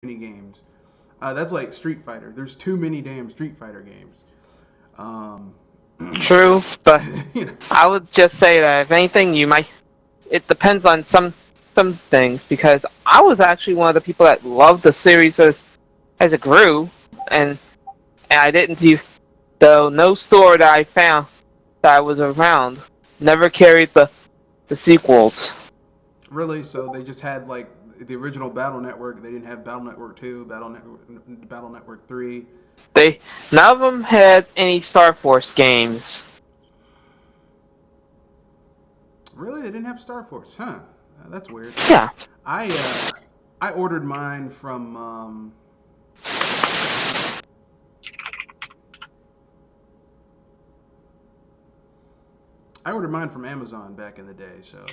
many games. That's like Street Fighter. There's too many damn Street Fighter games. Um, True, but you know, I would just say that if anything, you might. It depends on some things because I was actually one of the people that loved the series as it grew, and I didn't do though no store that I found that was around never carried the sequels. really. So they just had like the original Battle Network. They didn't have Battle Network 2, Battle Network 3. They none of them had any Star Force games. Really, they didn't have Star Force, huh? That's weird. Yeah, I I ordered mine from Amazon back in the day. So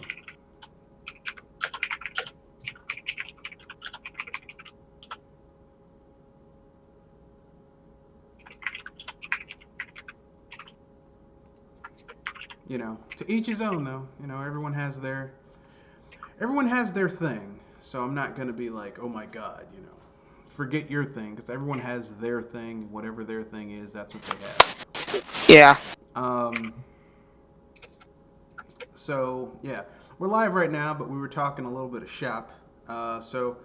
to each his own though. Everyone has their thing. So I'm not gonna be like, oh my god, forget your thing, because everyone has their thing. Whatever their thing is, that's what they have. yeah. Um, so yeah, we're live right now, but we were talking a little bit of shop. So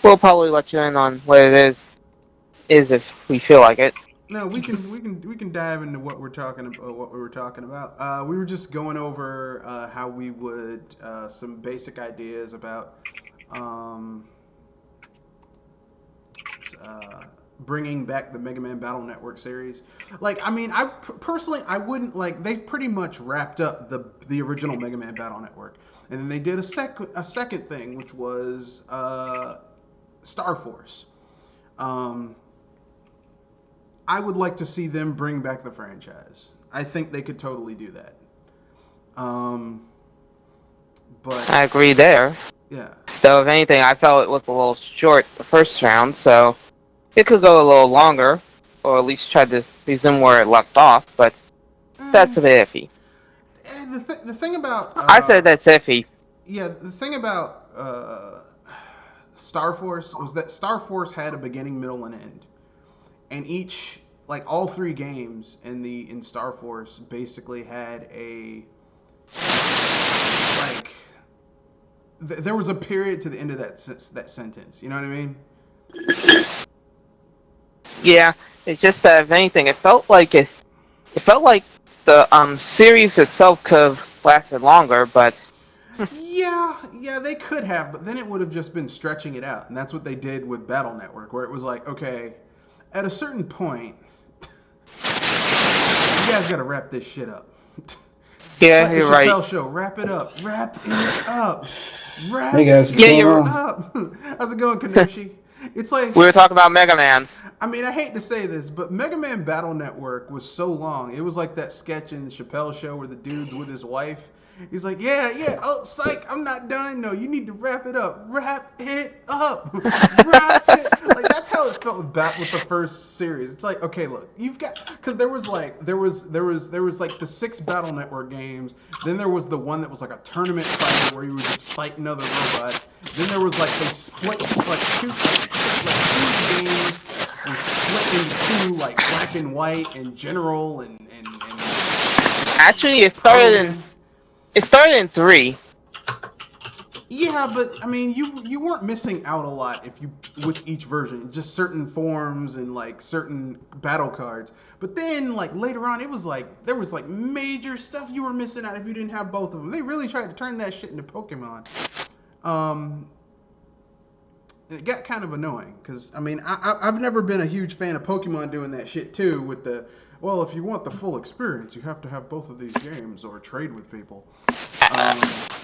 We'll probably let you in on what it is if we feel like it. no, we can dive into what we're talking about. What we were talking about. We were just going over how we would some basic ideas about um, uh, bringing back the Mega Man Battle Network series. Like, I mean, personally, I wouldn't like. They've pretty much wrapped up the original Mega Man Battle Network, and then they did a second thing, which was Star Force. Um, I would like to see them bring back the franchise. I think they could totally do that. Um, I but agree there. yeah, Though, if anything, I felt it was a little short the first round, so it could go a little longer, or at least try to resume where it left off, but eh, that's a bit iffy. the thing about I said that's iffy. yeah, the thing about Star Force was that Star Force had a beginning, middle, and end, and each like all three games in Star Force basically had a like there was a period to the end of that sentence. You know what I mean? Yeah, it's just that if anything, it felt like the series itself could have lasted longer, but Yeah, they could have, but then it would have just been stretching it out, and that's what they did with Battle Network, where it was like, okay, at a certain point, you guys got to wrap this shit up. It's yeah, like the you're right. Chappelle Show. Wrap it up. Wrap it up. Hey Wrap guys, what's Yeah, going it you're. on? up. How's it going, Kanoshi? It's like, We were talking about Mega Man. I mean, I hate to say this, but Mega Man Battle Network was so long. It was like that sketch in the Chappelle Show where the dude's with his wife. He's like, yeah, oh, psych, I'm not done. No, you need to wrap it up. Wrap it up. Wrap it. Like, that's how it felt with the first series. It's like, okay, look, you've got, because there was like the 6 Battle Network games. Then there was the one that was like a tournament fighter where you were just fighting other robots. Then there was like, they split like two games and split into two, like black and white and general and Actually, Hogan. it started in 3. Yeah, but I mean, you weren't missing out a lot if you with each version, just certain forms and like certain battle cards. But then like later on, it was like there was like major stuff you were missing out if you didn't have both of them. They really tried to turn that shit into Pokemon. Um, it got kind of annoying because I mean I've never been a huge fan of Pokemon doing that shit too with the well, if you want the full experience, you have to have both of these games or trade with people.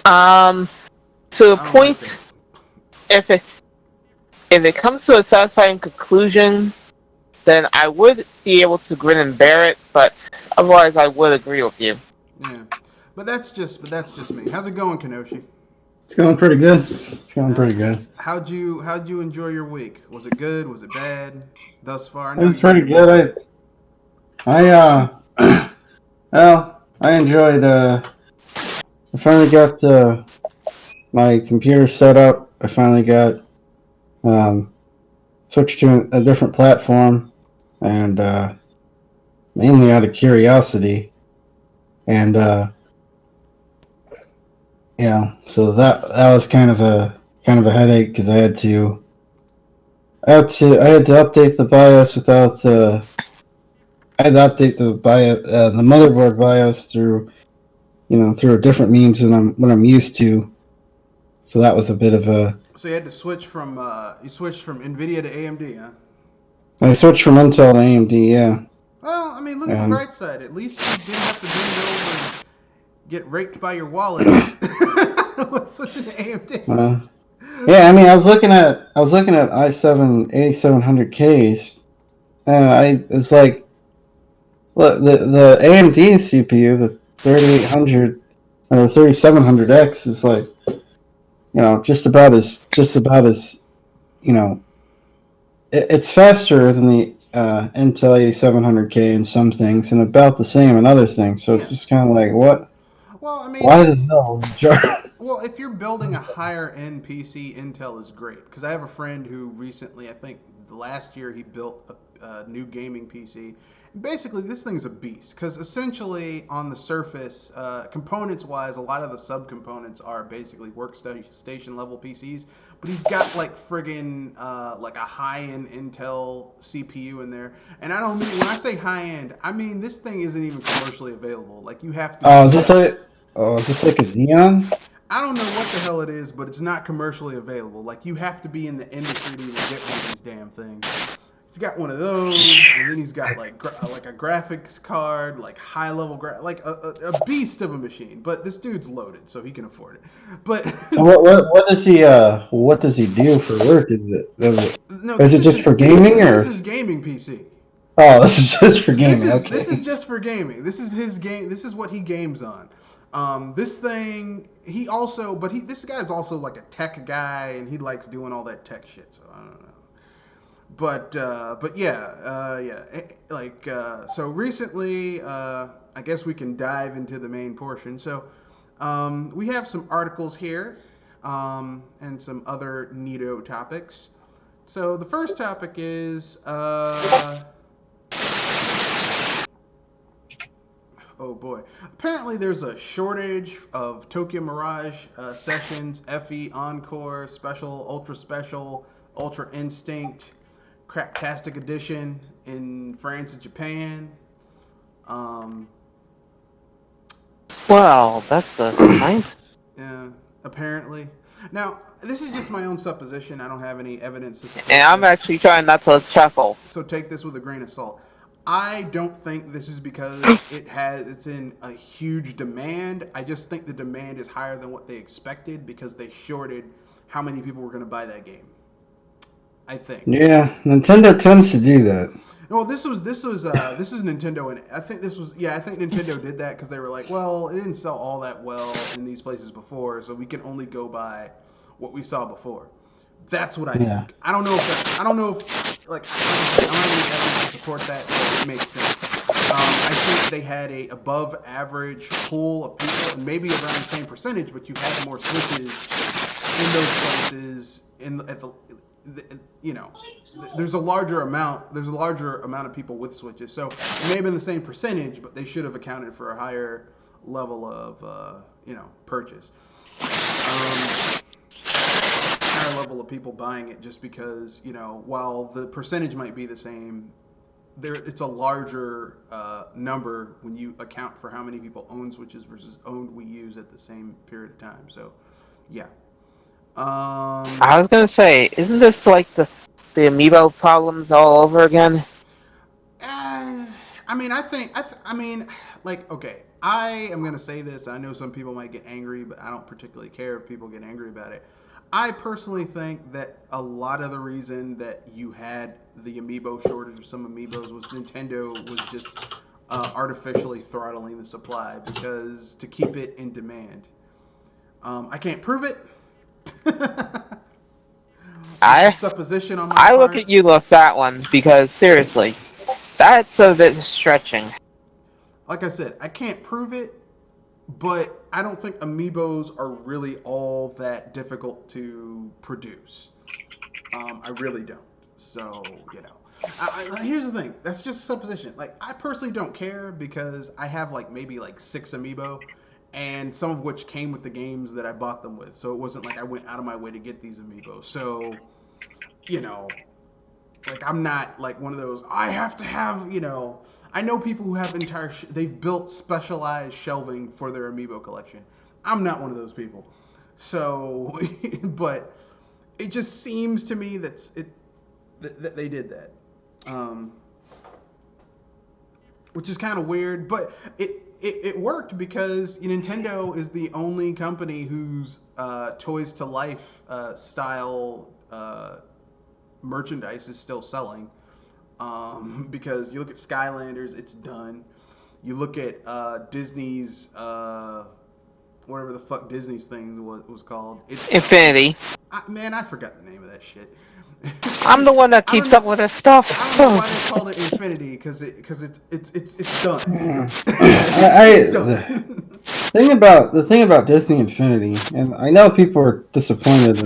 Um, To a I don't like point, that. if it comes to a satisfying conclusion, then I would be able to grin and bear it. But otherwise, I would agree with you. Yeah, but that's just me. How's it going, Kenoshi? It's going pretty good. It's going pretty good. How'd you enjoy your week? Was it good? Was it bad thus far? I It know was you went pretty to good. Well, I enjoyed. I finally got my computer set up I finally got switched to a different platform, and mainly out of curiosity, and so that was kind of a headache because I had to update the BIOS without I had to update the BIOS the motherboard BIOS through through a different means than what I'm used to. So that was a bit of a. So you had to switch from Nvidia to AMD, huh? I switched from Intel to AMD, yeah. Well, I mean, look at the bright side. At least you didn't have to bend over and get raped by your wallet with switching to AMD. Yeah, I mean, I was looking at i7 8700Ks. It's like, look, the AMD CPU, the 3800 or the 3700X is like, just about as it's faster than the Intel 8700K in some things and about the same in other things. So it's just kind of like, what? Well, I mean, why the hell? Well, if you're building a higher end PC, Intel is great. Because I have a friend who recently, I think last year, he built a new gaming PC. Basically, this thing's a beast. Because essentially, on the surface, components-wise, a lot of the subcomponents are basically workstation level PCs. But he's got like friggin' like a high-end Intel CPU in there. And I don't mean, when I say high-end, I mean this thing isn't even commercially available. Like you have to. Is this like a Xeon? I don't know what the hell it is, but it's not commercially available. Like you have to be in the industry to even get one of these damn things. He's got one of those, and then he's got like a graphics card, like high level like a beast of a machine. But this dude's loaded, so he can afford it. But so what does he do for work? Is it just for gaming or? This is gaming PC. Oh, this is just for gaming. This is just for gaming. This is his game. This is what he games on. This thing, this guy's also like a tech guy, and he likes doing all that tech shit. So I don't know. But so recently, I guess we can dive into the main portion. So, we have some articles here, and some other neato topics. So the first topic is, oh boy. Apparently there's a shortage of Tokyo Mirage sessions, FE Encore, Special, Ultra Instinct, Craptastic Edition in France and Japan. Well, that's nice. Yeah, apparently. Now, this is just my own supposition. I don't have any evidence to support And I'm actually trying not to chuckle. So take this with a grain of salt. I don't think this is because it's in a huge demand. I just think the demand is higher than what they expected because they shorted how many people were going to buy that game. I think. Yeah, Nintendo tends to do that. Well, this is Nintendo, and I think Nintendo did that because they were like, well, it didn't sell all that well in these places before, so we can only go by what we saw before. That's what I think. I don't know if I'm not even evidence to support that, but it makes sense. I think they had a above average pool of people, and maybe around the same percentage, but you had more switches in those places. There's a larger amount of people with switches, so it may have been the same percentage, but they should have accounted for a higher level of purchase. Higher level of people buying it just because, while the percentage might be the same, it's a larger number when you account for how many people own Switches versus owned Wii U's at the same period of time. So, yeah. I was gonna say, isn't this like the amiibo problems all over again? Okay, I am gonna say this. I know some people might get angry, but I don't particularly care if people get angry about it. I personally think that a lot of the reason that you had the amiibo shortage of some amiibos was Nintendo was just artificially throttling the supply because to keep it in demand. I can't prove it. Supposition on my part. I look at you with that one because seriously, that's a bit stretching. Like I said, I can't prove it, but I don't think amiibos are really all that difficult to produce. I really don't. So, here's the thing. That's just a supposition. Like, I personally don't care because I have like maybe like 6 amiibo, and some of which came with the games that I bought them with. So it wasn't like I went out of my way to get these amiibos. So, you know, like I'm not like one of those. I have to have. I know people who have they've built specialized shelving for their amiibo collection. I'm not one of those people. So, but it just seems to me that they did that, which is kind of weird. But it worked because Nintendo is the only company whose Toys to Life style merchandise is still selling. Because you look at Skylanders, it's done. You look at Disney's whatever the fuck Disney's thing was called. It's Infinity. I forgot the name of that shit. I'm the one that keeps up with this stuff. I don't know why they called it Infinity because it's done. The thing about Disney Infinity, and I know people are disappointed in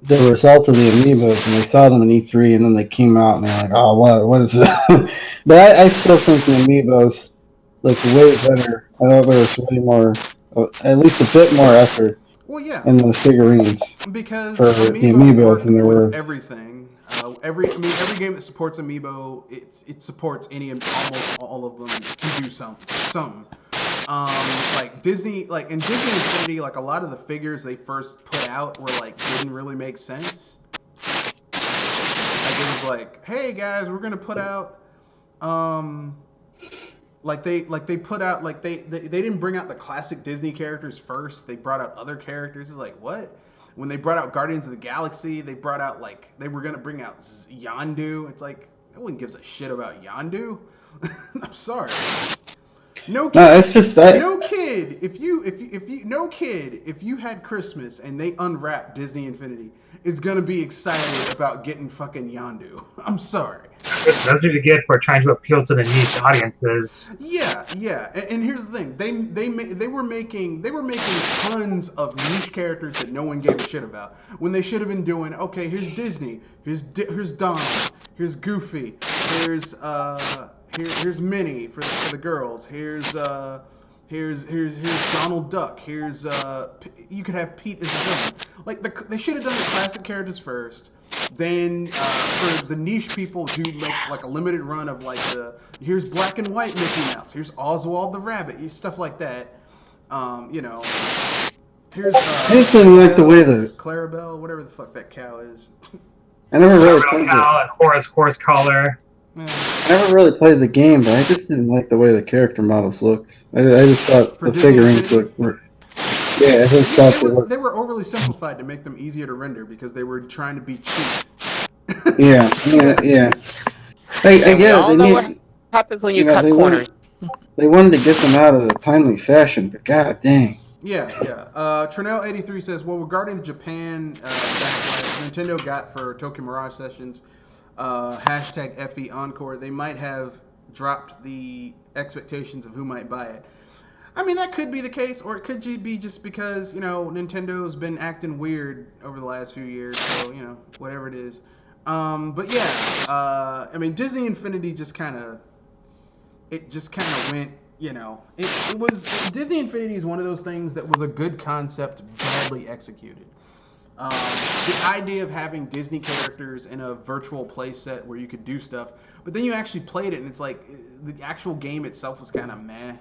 the result of the amiibos, and they saw them in E3, and then they came out and they're like, "Oh, what is that?" But I still think the amiibos look way better. I thought there was way more, at least a bit more effort. Well, yeah. In the figurines. Because for the amiibos and there were everything. Every game that supports amiibo, it supports almost all of them can do something. Like Disney, like in Disney Infinity, like a lot of the figures they first put out were like didn't really make sense. Like it was like, hey guys, we're gonna put out, they didn't bring out the classic Disney characters first. They brought out other characters. It's like, what? When they brought out Guardians of the Galaxy, they brought out they were gonna bring out Yondu. It's like no one gives a shit about Yondu. I'm sorry. No kid. No, it's just that. No kid. If you had Christmas and they unwrapped Disney Infinity, is gonna be excited about getting fucking Yondu. I'm sorry. That's what you get for trying to appeal to the niche audiences. Yeah. And here's the thing: they were making tons of niche characters that no one gave a shit about. When they should have been doing, okay, here's Disney, here's Donald, here's Goofy, here's Minnie for the girls, here's Donald Duck, here's you could have Pete as a villain. Like they should have done the classic characters first. Then for the niche people, do like a limited run of here's black and white Mickey Mouse, here's Oswald the Rabbit, stuff like that. Here's I just didn't like the way Clarabelle, whatever the fuck that cow is. I never really played cow and horse collar. I never really played the game, but I just didn't like the way the character models looked. I just thought the figurines looked. Yeah, I just thought they were overly simplified to make them easier to render because they were trying to be cheap. Yeah. I get it. What happens when you cut corners? They wanted to get them out of a timely fashion, but god dang. Yeah. Trinell83 says, well, regarding the Japan backlash Nintendo got for Tokyo Mirage Sessions, #FE Encore, they might have dropped the expectations of who might buy it. I mean, that could be the case, or it could be just because, Nintendo's been acting weird over the last few years, so, whatever it is. But yeah, I mean, Disney Infinity just kind of went, it was, Disney Infinity is one of those things that was a good concept, badly executed. The idea of having Disney characters in a virtual playset where you could do stuff, but then you actually played it and it's like, the actual game itself was kind of meh.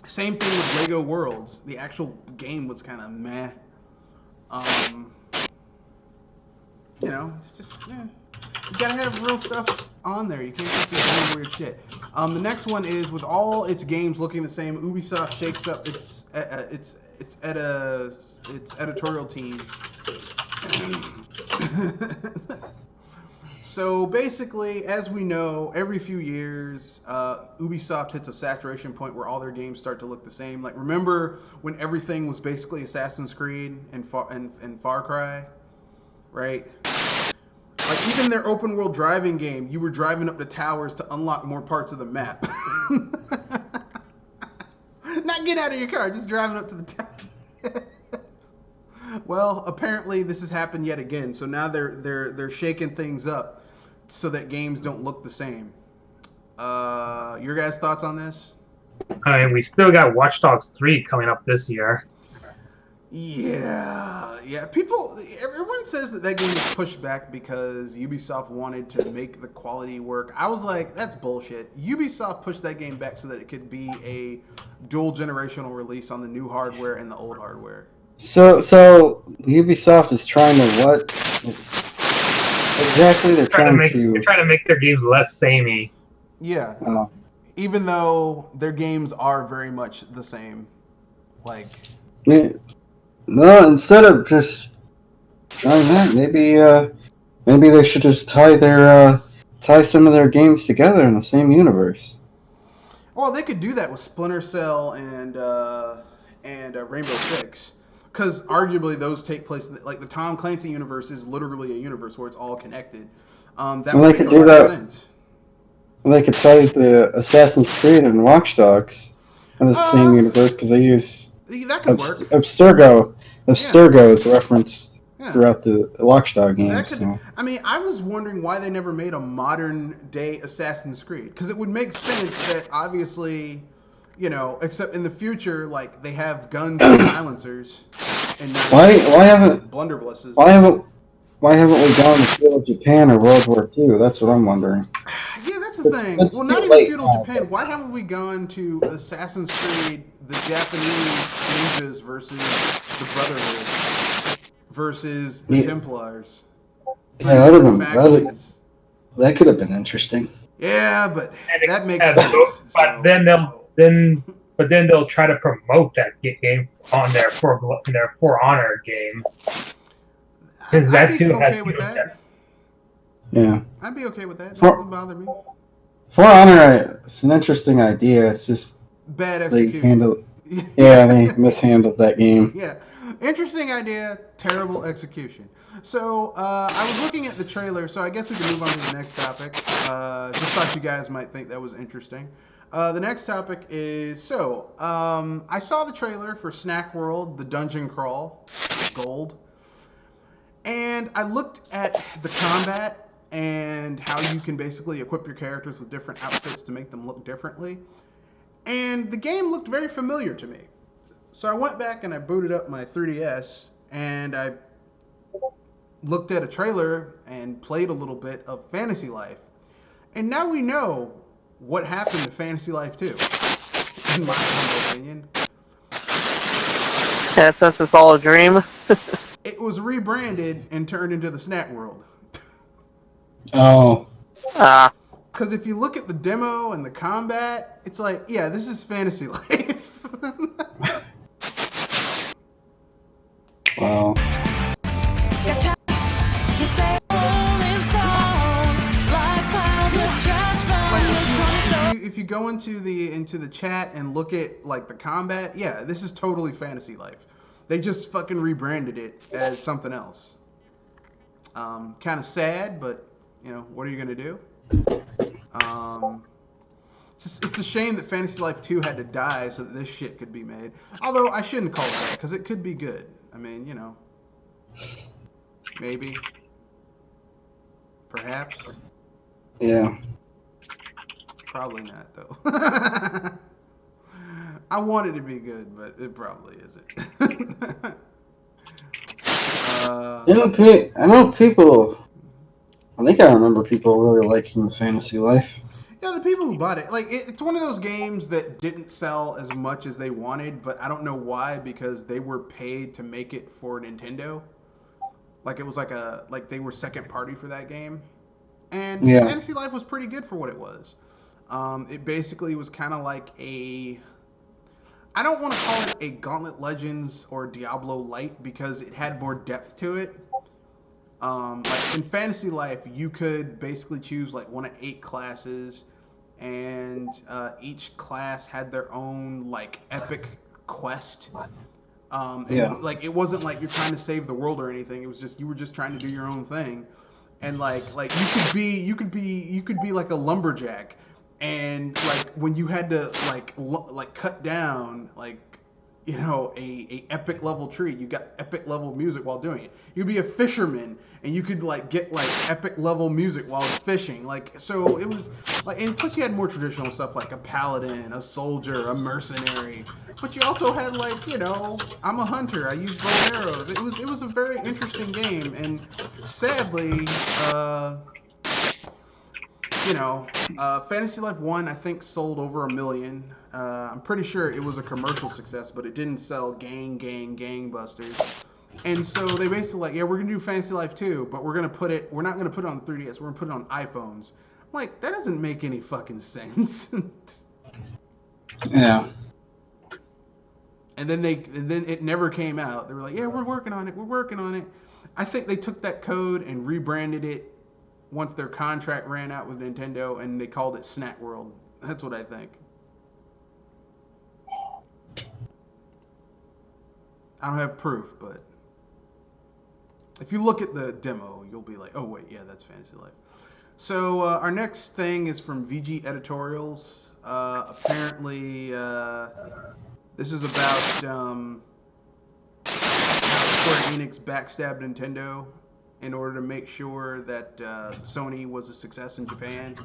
Same thing with Lego Worlds. The actual game was kind of meh. It's just, yeah. You gotta have real stuff on there. You can't just be doing weird shit. The next one is, with all its games looking the same, Ubisoft shakes up its editorial team. So basically, as we know, every few years, Ubisoft hits a saturation point where all their games start to look the same. Like, remember when everything was basically Assassin's Creed and Far Cry, right? Like, even their open world driving game, you were driving up the towers to unlock more parts of the map. get out of your car. Just driving up to the town. Well, apparently this has happened yet again. So now they're shaking things up so that games don't look the same. Your guys' thoughts on this? I mean, we still got Watch Dogs 3 coming up this year. Yeah. Everyone says that game is pushed back because Ubisoft wanted to make the quality work. I was like, that's bullshit. Ubisoft pushed that game back so that it could be a dual generational release on the new hardware and the old hardware. So Ubisoft is trying to what? Exactly, they're trying to make their games less samey. Yeah. Oh. Even though their games are very much the same. Like... No, instead of just trying that, maybe they should just tie some of their games together in the same universe. Well, they could do that with Splinter Cell and Rainbow Six, because arguably those take place like the Tom Clancy universe is literally a universe where it's all connected. That would make a lot of sense. Well, they could tie the Assassin's Creed and Watch Dogs in the same universe because they use. That could work. Abstergo is referenced throughout the Watchdog games. I mean, I was wondering why they never made a modern-day Assassin's Creed. Because it would make sense that, obviously, except in the future, like, they have guns and silencers. And why haven't blunderbusses? Why haven't we gone to feudal Japan or World War II? That's what I'm wondering. Yeah, that's the thing. Well, not even feudal Japan. Why haven't we gone to Assassin's Creed, the Japanese ninjas versus the Brotherhood versus the Templars? Yeah, that could have been interesting. Yeah, but that makes sense. But then they'll try to promote that game on their For Honor game. Since that too has with that. Yeah. I'd be okay with that. That doesn't bother me. For Honor, it's an interesting idea. It's just bad execution. They mishandled that game. Yeah. Interesting idea, terrible execution. So, I was looking at the trailer, so I guess we can move on to the next topic. Just thought you guys might think that was interesting. The next topic is, I saw the trailer for Snack World, the Dungeon Crawl, Gold. And I looked at the combat and how you can basically equip your characters with different outfits to make them look differently. And the game looked very familiar to me. So I went back and I booted up my 3DS and I looked at a trailer and played a little bit of Fantasy Life. And now we know what happened to Fantasy Life 2, in my humble opinion. Yeah, since it's all a dream. It was rebranded and turned into the Snack World. Oh. Because if you look at the demo and the combat, it's like, yeah, this is Fantasy Life. Wow. If you go into the chat and look at like the combat, yeah, this is totally Fantasy Life. They just fucking rebranded it as something else. Kind of sad, but what are you gonna do? It's a shame that Fantasy Life 2 had to die so that this shit could be made. Although I shouldn't call it that because it could be good. I mean, maybe, perhaps. Yeah. Probably not though. I want it to be good, but it probably isn't. I know people. I think I remember people really liking the Fantasy Life. Yeah, the people who bought it, like it's one of those games that didn't sell as much as they wanted, but I don't know why because they were paid to make it for Nintendo. Like it was like they were second party for that game, and Fantasy Life was pretty good for what it was. It basically was kind of like I don't want to call it a Gauntlet Legends or Diablo Light because it had more depth to it. Like in Fantasy Life, you could basically choose like one of 8 classes, and each class had their own like epic quest. Like it wasn't like you're trying to save the world or anything. It was just you were just trying to do your own thing, and like you could be like a lumberjack. and like when you had to like cut down like a epic level tree, you got epic level music while doing it. You'd be a fisherman and you could like get like epic level music while fishing. Like so it was like, and plus you had more traditional stuff like a paladin, a soldier, a mercenary. But you also had like, I'm a hunter. I use bow and arrows. It was a very interesting game, and sadly, Fantasy Life 1, I think, sold over 1 million. I'm pretty sure it was a commercial success, but it didn't sell gangbusters. And so they basically like, yeah, we're going to do Fantasy Life 2, but we're not going to put it on 3DS, we're going to put it on iPhones. I'm like, that doesn't make any fucking sense. Yeah. And then it never came out. They were like, yeah, we're working on it. I think they took that code and rebranded it once their contract ran out with Nintendo, and they called it Snack World. That's what I think. I don't have proof, but if you look at the demo, you'll be like, oh wait, yeah, that's Fantasy Life. So our next thing is from VG Editorials. Apparently, this is about how Square Enix backstabbed Nintendo in order to make sure that Sony was a success in Japan.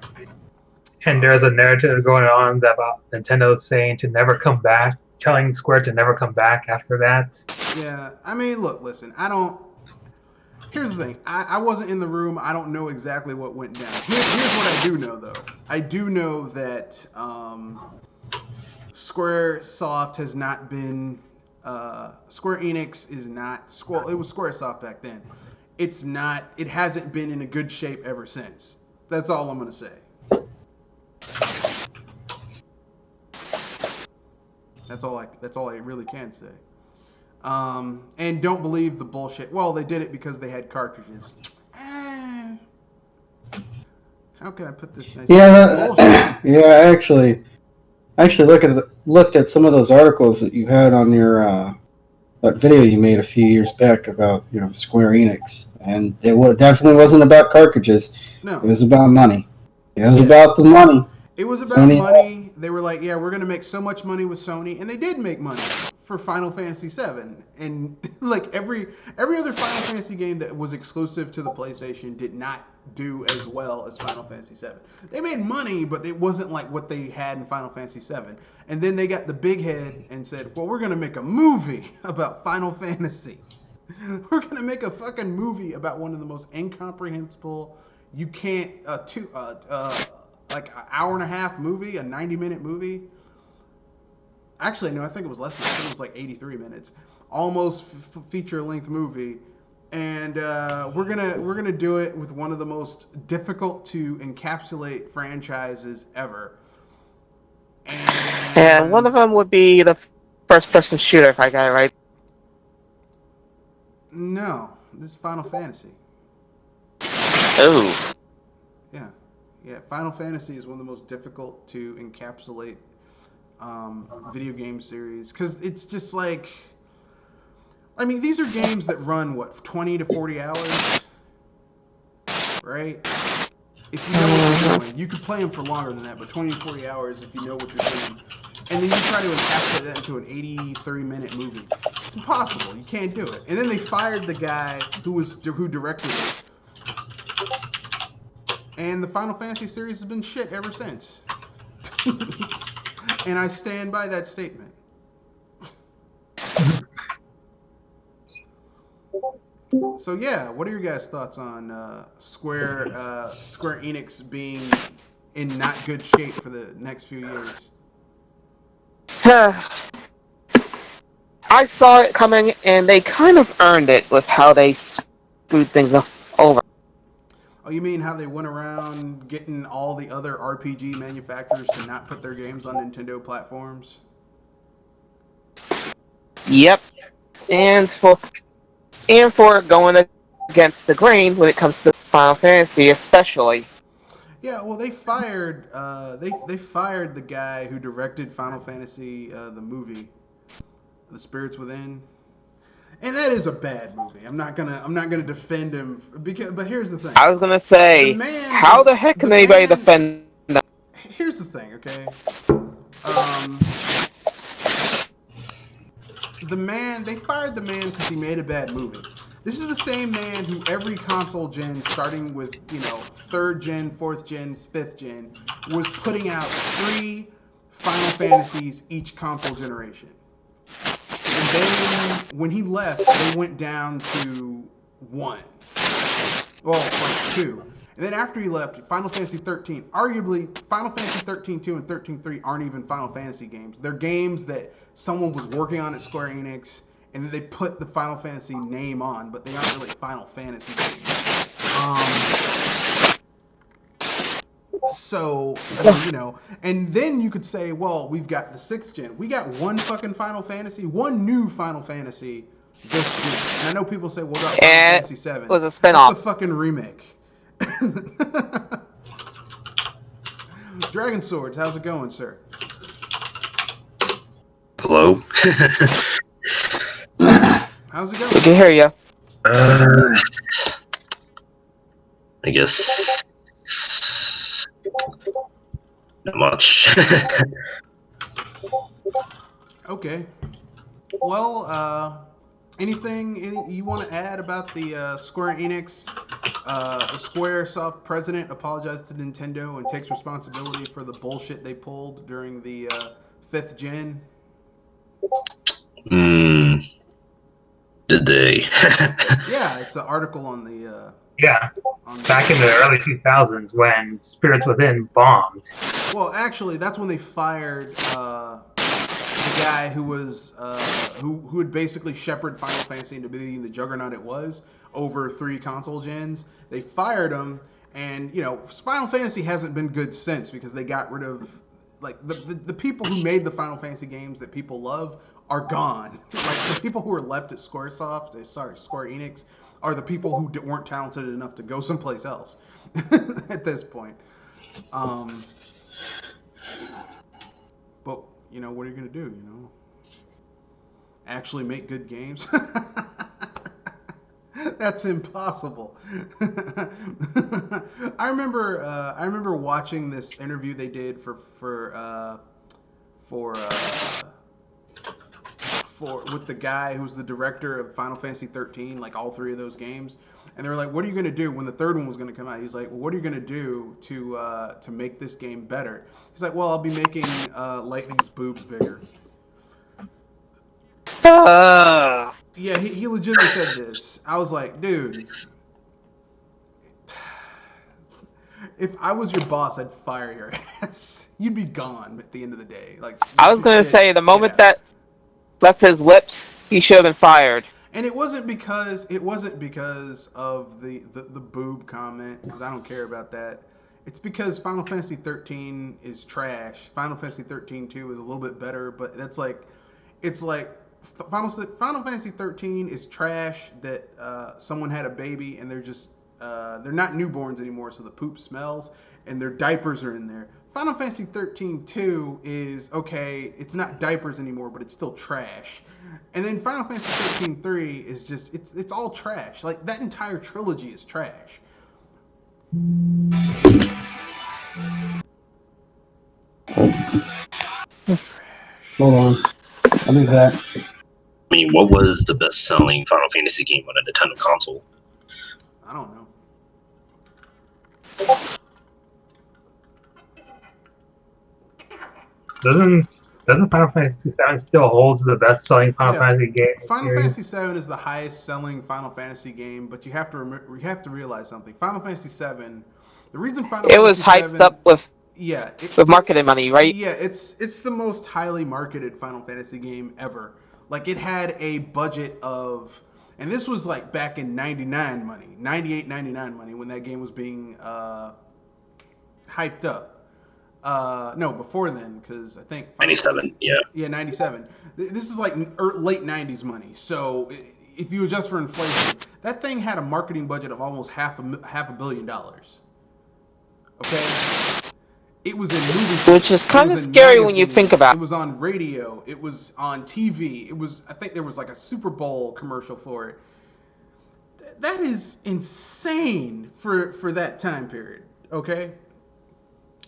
And there's a narrative going on about Nintendo saying to never come back, telling Square to never come back after that. Yeah, I mean, look, listen, here's the thing. I wasn't in the room. I don't know exactly what went down. Here's what I do know, though. I do know that Squaresoft has not been... Square Enix is not... It was Squaresoft back then. It hasn't been in a good shape ever since. That's all I'm going to say. That's all I really can say. And don't believe the bullshit. Well, they did it because they had cartridges. How can I put this nice? Yeah, yeah. I actually looked at some of those articles that you had on your that video you made a few years back about Square Enix, and it definitely wasn't about cartridges. No, it was about money. It was about the money. It was about money. They were like, yeah, we're going to make so much money with Sony. And they did make money for Final Fantasy VII. And like every other Final Fantasy game that was exclusive to the PlayStation did not do as well as Final Fantasy VII. They made money, but it wasn't like what they had in Final Fantasy VII. And then they got the big head and said, well, we're going to make a movie about Final Fantasy. We're going to make a fucking movie about one of the most incomprehensible, you can't, like an hour and a half movie, a 90-minute movie. Actually, no, I think it was less than that. I think it was like 83 minutes. Almost feature-length movie. And we're gonna do it with one of the most difficult to encapsulate franchises ever. And one of them would be the first-person shooter, if I got it right. No, this is Final Fantasy. Oh. Yeah, Final Fantasy is one of the most difficult to encapsulate video game series, because it's just like, I mean, these are games that run, 20 to 40 hours, right? If you know what you're doing. You could play them for longer than that, but 20 to 40 hours if you know what you're doing. And then you try to encapsulate that into an 83-minute movie. It's impossible. You can't do it. And then they fired the guy who directed it. And the Final Fantasy series has been shit ever since. And I stand by that statement. So yeah, what are your guys' thoughts on Square Enix being in not good shape for the next few years? I saw it coming, and they kind of earned it with how they screwed things over. Oh, you mean how they went around getting all the other RPG manufacturers to not put their games on Nintendo platforms? Yep. And for going against the grain when it comes to Final Fantasy, especially. Yeah, well, they fired they fired the guy who directed Final Fantasy the movie, The Spirits Within. And that is a bad movie. I'm not gonna defend him but here's the thing. I was gonna say, how the heck can anybody defend that? here's the thing, okay? They fired the man because he made a bad movie. This is the same man who every console gen, starting with, third gen, fourth gen, fifth gen, was putting out 3 Final Fantasies each console generation. And then when he left, they went down to 1. Well, like 2. And then after he left, Final Fantasy 13, arguably, Final Fantasy 13-2 and 13-3 aren't even Final Fantasy games. They're games that someone was working on at Square Enix, and then they put the Final Fantasy name on, but they aren't really Final Fantasy games. So, and then you could say, well, we've got the 6th gen. We got one fucking Final Fantasy, one new Final Fantasy this gen. And I know people say, well, what about Final Fantasy 7? It was a spinoff. That's a fucking remake. Dragon Swords, how's it going, sir? Hello. How's it going? We can hear you. I guess not much. Okay. Well, anything you want to add about the Square Enix? The Squaresoft president apologized to Nintendo and takes responsibility for the bullshit they pulled during the 5th gen. Did they? Yeah, it's an article on the. Back in the early 2000s when Spirits Within bombed. Well, actually, that's when they fired the guy who was who had basically shepherded Final Fantasy into being the juggernaut it was over 3 console gens. They fired him, and Final Fantasy hasn't been good since because they got rid of the people who made the Final Fantasy games that people love are gone. Like the people who are left at Square Enix are the people who weren't talented enough to go someplace else at this point. But what are you gonna do? Actually make good games? That's impossible. I remember watching this interview they did for with the guy who's the director of Final Fantasy 13, like all 3 of those games, and they were like, "What are you gonna do when the 3rd one was gonna come out?" He's like, "Well, what are you gonna do to make this game better?" He's like, "Well, I'll be making Lightning's boobs bigger." Yeah, he legitimately said this. I was like, dude, if I was your boss, I'd fire your ass. You'd be gone at the end of the day. Like I was gonna say the moment that left his lips, he should have been fired. And it wasn't because of the boob comment, because I don't care about that. It's because Final Fantasy 13 is trash. Final Fantasy 13-2 is a little bit better, but it's like Final Fantasy 13 is trash that someone had a baby and they're just they're not newborns anymore, so the poop smells and their diapers are in there. Final Fantasy 13-2 is okay, it's not diapers anymore, but it's still trash. And then Final Fantasy 13-3 is just it's all trash. Like that entire trilogy is trash. Hold on. I'll be back. I mean, what was the best-selling Final Fantasy game on a Nintendo console? I don't know. Doesn't Final Fantasy VII still holds the best-selling Final Fantasy game? Final Fantasy VII is the highest-selling Final Fantasy game, but you have to realize something. Final Fantasy VII, the reason Final It was Fantasy hyped VII, up with with marketing money, right? Yeah, it's the most highly marketed Final Fantasy game ever. Like it had a budget of, and this was like back in 99 money, 98, 99 money when that game was being hyped up. No, before then, because I think 97. Yeah, 97. This is like late 90s money. So if you adjust for inflation, that thing had a marketing budget of almost half a $1 billion. Okay, it was in movies, which is kind of scary when you think about it. It was on radio. It was on TV. It was. I think there was like a Super Bowl commercial for it. That is insane for that time period. Okay.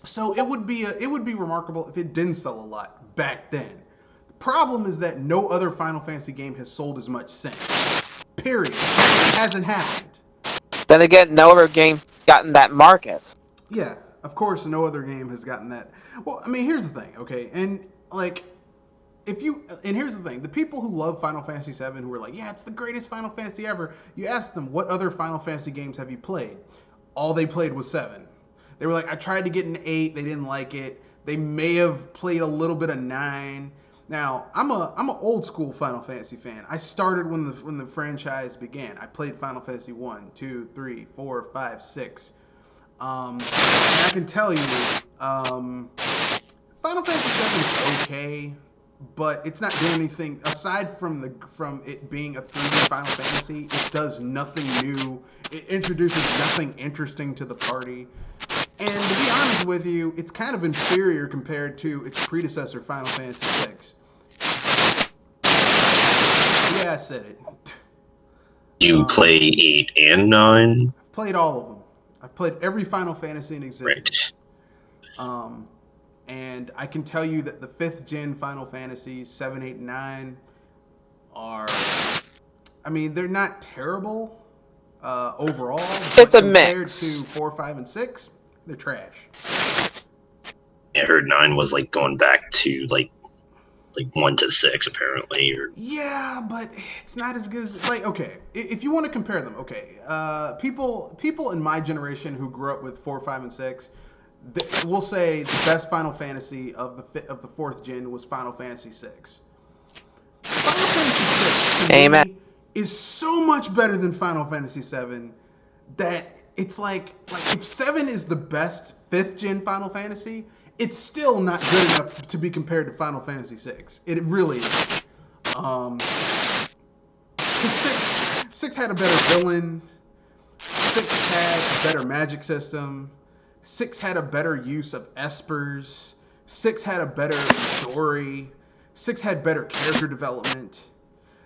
So it would be remarkable if it didn't sell a lot back then. The problem is that no other Final Fantasy game has sold as much since. Period. It hasn't happened. Then again, no other game gotten that market. Yeah, of course, no other game has gotten that. Well, I mean, here's the thing, okay, and like, here's the thing: the people who love Final Fantasy VII, who are like, yeah, it's the greatest Final Fantasy ever. You ask them, what other Final Fantasy games have you played? All they played was 7. They were like, I tried to get an 8, they didn't like it. They may have played a little bit of 9. Now, I'm a old school Final Fantasy fan. I started when the franchise began. I played Final Fantasy 1, 2, 3, 4, 5, 6. And I can tell you, Final Fantasy VII is okay, but it's not doing anything aside from it being a 3D Final Fantasy. It does nothing new. It introduces nothing interesting to the party. And to be honest with you, it's kind of inferior compared to its predecessor, Final Fantasy VI. Yeah, I said it. You play 8 and 9? Played all of them. I've played every Final Fantasy in existence. Right. And I can tell you that the 5th gen Final Fantasies, 7, 8, and 9, are... I mean, they're not terrible overall. It's a compared mix. to 4, 5, and 6, they're trash. I heard 9 was like going back to like 1 to 6 apparently. Or Yeah, but it's not as good as... Like, okay, if you want to compare them, okay. People in my generation who grew up with 4, 5, and 6... we'll say the best Final Fantasy of the 4th gen was Final Fantasy VI. Final Fantasy VI to Amen. me is so much better than Final Fantasy VII that it's like if 7 is the best 5th gen Final Fantasy, it's still not good enough to be compared to Final Fantasy VI. It really is. 6 had a better villain. 6 had a better magic system. 6 had a better use of espers. 6 had a better story. 6 had better character development.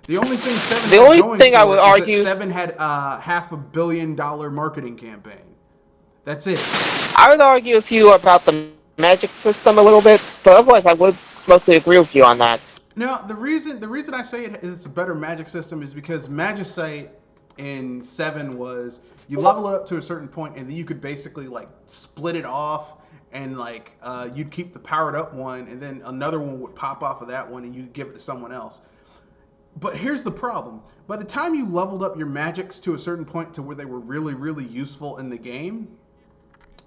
The only thing 7 The had only going thing for I would it argue- is that 7 had a $500 million marketing campaign. That's it. I would argue with you about the magic system a little bit, but otherwise I would mostly agree with you on that. Now, the reason I say it is it's a better magic system is because Magicite in 7 was you level it up to a certain point and then you could basically like split it off and like you'd keep the powered up one and then another one would pop off of that one and you'd give it to someone else. But here's the problem. By the time you leveled up your magics to a certain point to where they were really, really useful in the game,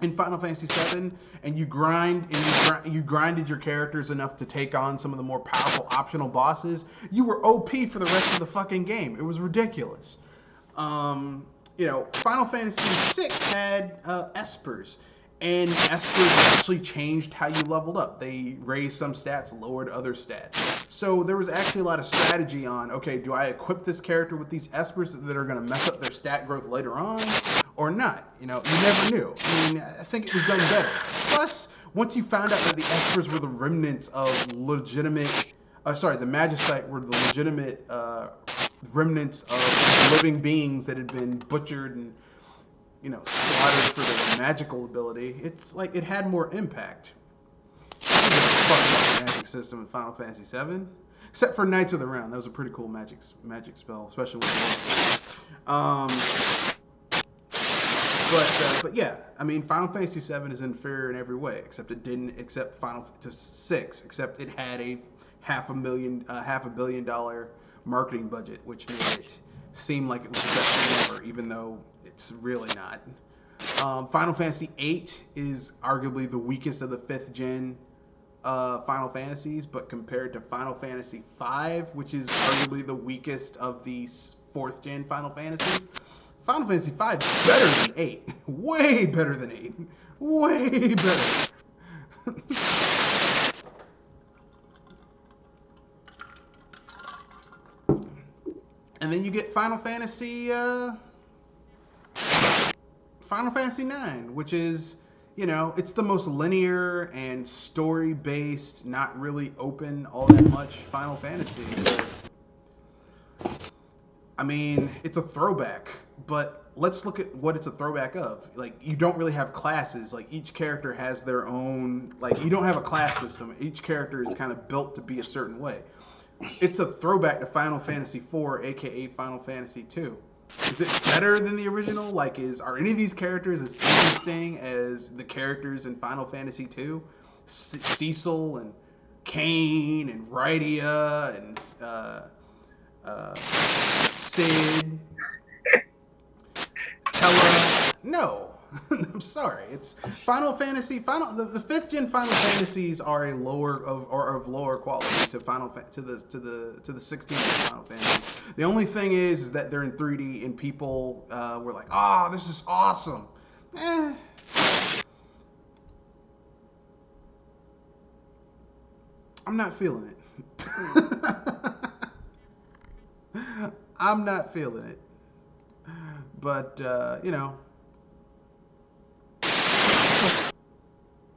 in Final Fantasy VII, and you grinded your characters enough to take on some of the more powerful optional bosses, you were OP for the rest of the fucking game. It was ridiculous. Final Fantasy VI had espers, and espers actually changed how you leveled up. They raised some stats, lowered other stats. So there was actually a lot of strategy on, okay, do I equip this character with these espers that are going to mess up their stat growth later on, or not? You never knew. I mean, I think it was done better. Plus, once you found out that the espers were the remnants of legitimate... the Magicite were the legitimate remnants of living beings that had been butchered and slaughtered for their magical ability, it's like it had more impact. I don't give a fuck about the magic system in Final Fantasy VII, except for Knights of the Round. That was a pretty cool magic spell, especially with but yeah, I mean, Final Fantasy VII is inferior in every way, except it didn't. Except Final Fantasy VI, except it had a $500 million marketing budget, which made it seem like it was the best thing ever, even though it's really not. Final Fantasy VIII is arguably the weakest of the 5th gen Final Fantasies, but compared to Final Fantasy V, which is arguably the weakest of the 4th gen Final Fantasies, Final Fantasy V is better than 8. Way better than 8. Way better. And then you get Final Fantasy IX, which is, it's the most linear and story-based, not really open all that much Final Fantasy. I mean, it's a throwback. but let's look at what it's a throwback of. Like, you don't really have classes. Like, each character has their own. Like, you don't have a class system. Each character is kind of built to be a certain way. It's a throwback to Final Fantasy IV, aka Final Fantasy II. Is it better than the original? Like, are any of these characters as interesting as the characters in Final Fantasy II? Cecil and Kane and Rydia and Sid, Tella. No. I'm sorry. It's Final Fantasy. The fifth gen Final Fantasies are of lower quality to the 16th gen Final Fantasy. The only thing is that they're in 3D and people were like, this is awesome. I'm not feeling it. I'm not feeling it. But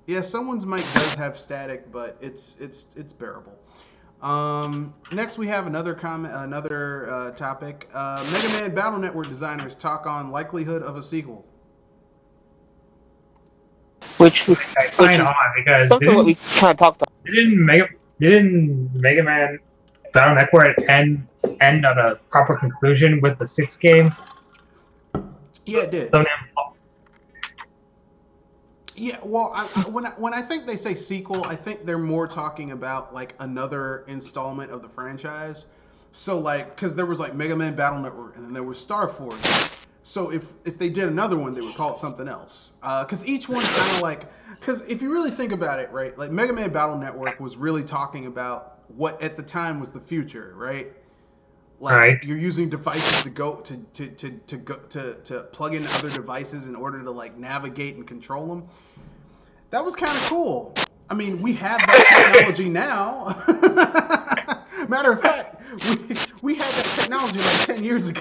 yeah, someone's mic does have static, but it's bearable. Next, we have another topic. Mega Man Battle Network designers talk on likelihood of a sequel. Which is because something what we kind of talked about. Didn't Mega Man Battle Network end on a proper conclusion with the 6th game? Yeah, it did. So yeah, well, when I think they say sequel, I think they're more talking about like another installment of the franchise. So like, because there was like Mega Man Battle Network, and then there was Star Force. So if they did another one, they would call it something else. Because each one's kind of like, because if you really think about it, right? Like Mega Man Battle Network was really talking about what at the time was the future, right? Like right. You're using devices to plug into other devices in order to like navigate and control them. That was kind of cool. I mean, we have that technology now. Matter of fact, we had that technology like 10 years ago.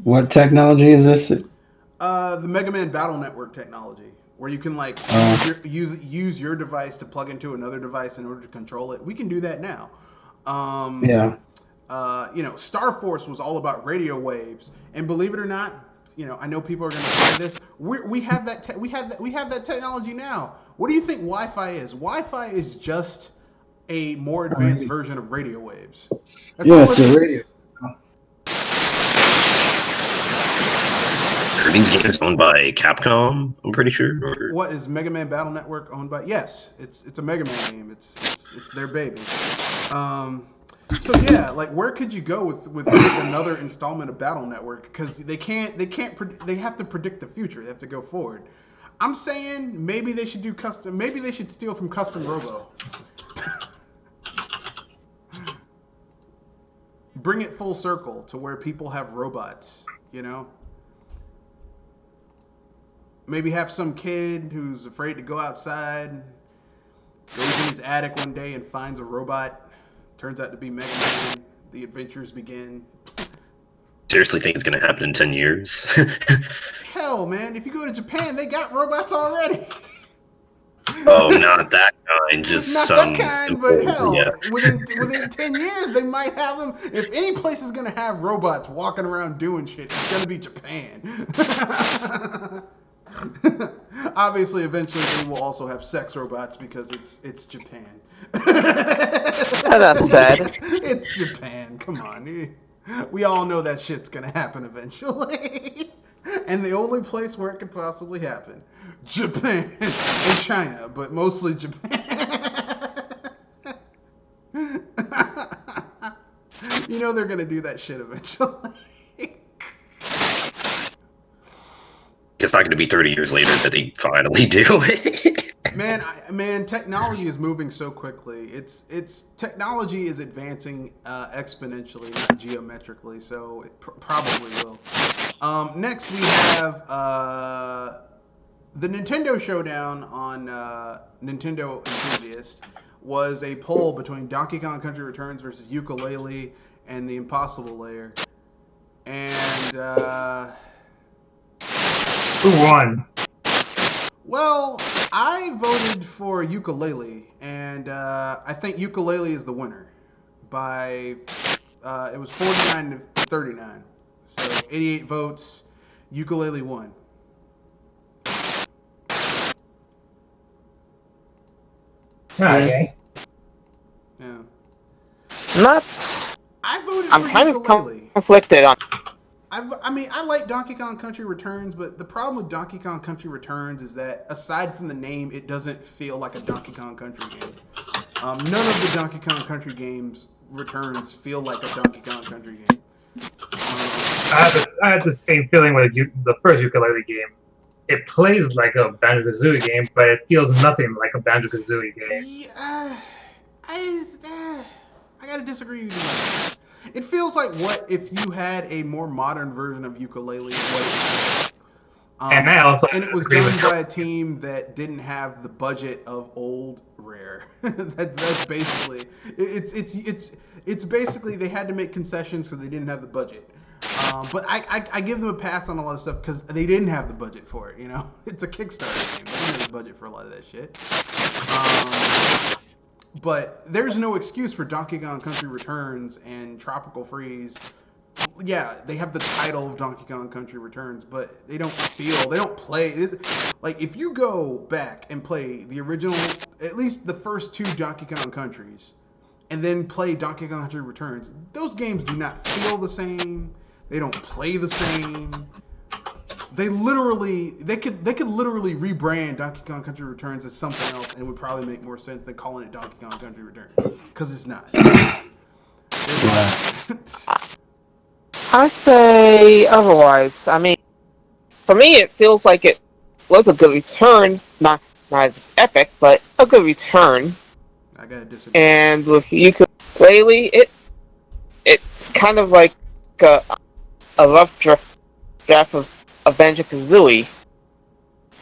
What technology is this? The Mega Man Battle Network technology, where you can like use your device to plug into another device in order to control it. We can do that now. Yeah. Star Force was all about radio waves, and believe it or not, I know people are going to say this. We have that technology now. What do you think Wi-Fi is? Wi-Fi is just a more advanced version of radio waves. That's it's a radio. Are these games owned by Capcom? I'm pretty sure. Or... What is Mega Man Battle Network owned by? Yes, it's a Mega Man game. It's their baby. So yeah, like where could you go with another installment of Battle Network? Because they have to predict the future. They have to go forward. I'm saying maybe they should do custom. Maybe they should steal from Custom Robo. Bring it full circle to where people have robots. Maybe have some kid who's afraid to go outside, goes in his attic one day and finds a robot. Turns out to be Mega Man. The adventures begin. Seriously think it's going to happen in 10 years? Hell, man. If you go to Japan, they got robots already. Oh, not that kind. Just not some. That kind, but hell, yeah. within 10 years, they might have them. If any place is going to have robots walking around doing shit, it's going to be Japan. Obviously, eventually they will also have sex robots because it's Japan. That's sad. It's Japan. Come on, we all know that shit's gonna happen eventually. And the only place where it could possibly happen, Japan and China, but mostly Japan. They're gonna do that shit eventually. It's not going to be 30 years later that they finally do it. Man, technology is moving so quickly. Technology is advancing exponentially, not geometrically. So it probably will. Next, we have the Nintendo Showdown on Nintendo Enthusiast was a poll between Donkey Kong Country Returns versus Yooka-Laylee and the Impossible Lair, and. Who won? Well, I voted for Yooka-Laylee, and I think Yooka-Laylee is the winner by It was 49 to 39. So 88 votes. Yooka-Laylee won. Okay. Yeah. Not. I voted I'm for kind of Yooka-Laylee. conflicted on. I mean, I like Donkey Kong Country Returns, but the problem with Donkey Kong Country Returns is that, aside from the name, it doesn't feel like a Donkey Kong Country game. None of the Donkey Kong Country games returns feel like a Donkey Kong Country game. I had the same feeling with the first Yooka-Laylee game. It plays like a Banjo-Kazooie game, but it feels nothing like a Banjo-Kazooie game. Yeah, I gotta disagree with you. It feels like what if you had a more modern version of Yooka-Laylee. And I also and it was disagree done with by a team that didn't have the budget of old Rare. That's basically it's basically they had to make concessions so they didn't have the budget. But I give them a pass on a lot of stuff because they didn't have the budget for it. You know, it's a Kickstarter game. They didn't have the budget for a lot of that shit. But there's no excuse for Donkey Kong Country Returns and Tropical Freeze. Yeah, they have the title of Donkey Kong Country Returns, but they don't play. Like, if you go back and play the original, at least the first two Donkey Kong Countries, and then play Donkey Kong Country Returns, those games do not feel the same. They don't play the same. They could literally rebrand Donkey Kong Country Returns as something else, and it would probably make more sense than calling it Donkey Kong Country Returns, because it's not. I say otherwise. I mean, for me, it feels like it was a good return. Not as epic, but a good return. I gotta disagree. And with Yooka-Laylee, it's kind of like a rough draft of Banjo-Kazooie.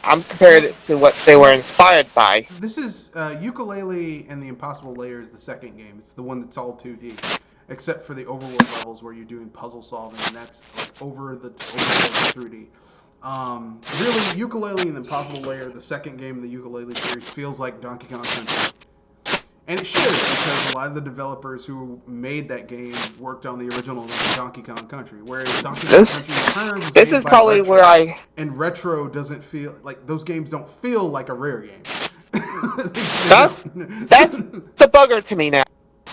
I'm comparing it to what they were inspired by. This is Yooka-Laylee and the Impossible Layer is the second game. It's the one that's all 2D. Except for the overworld levels where you're doing puzzle solving, and that's like over the 3D. Really, Yooka-Laylee and the Impossible Layer, the second game in the Yooka-Laylee series, feels like Donkey Kong Country. And it should, because a lot of the developers who made that game worked on the original Donkey Kong Country. Whereas Donkey Kong Country Returns this is probably Retro, where I... And Retro doesn't feel... Like, those games don't feel like a Rare game. That's the bugger to me now.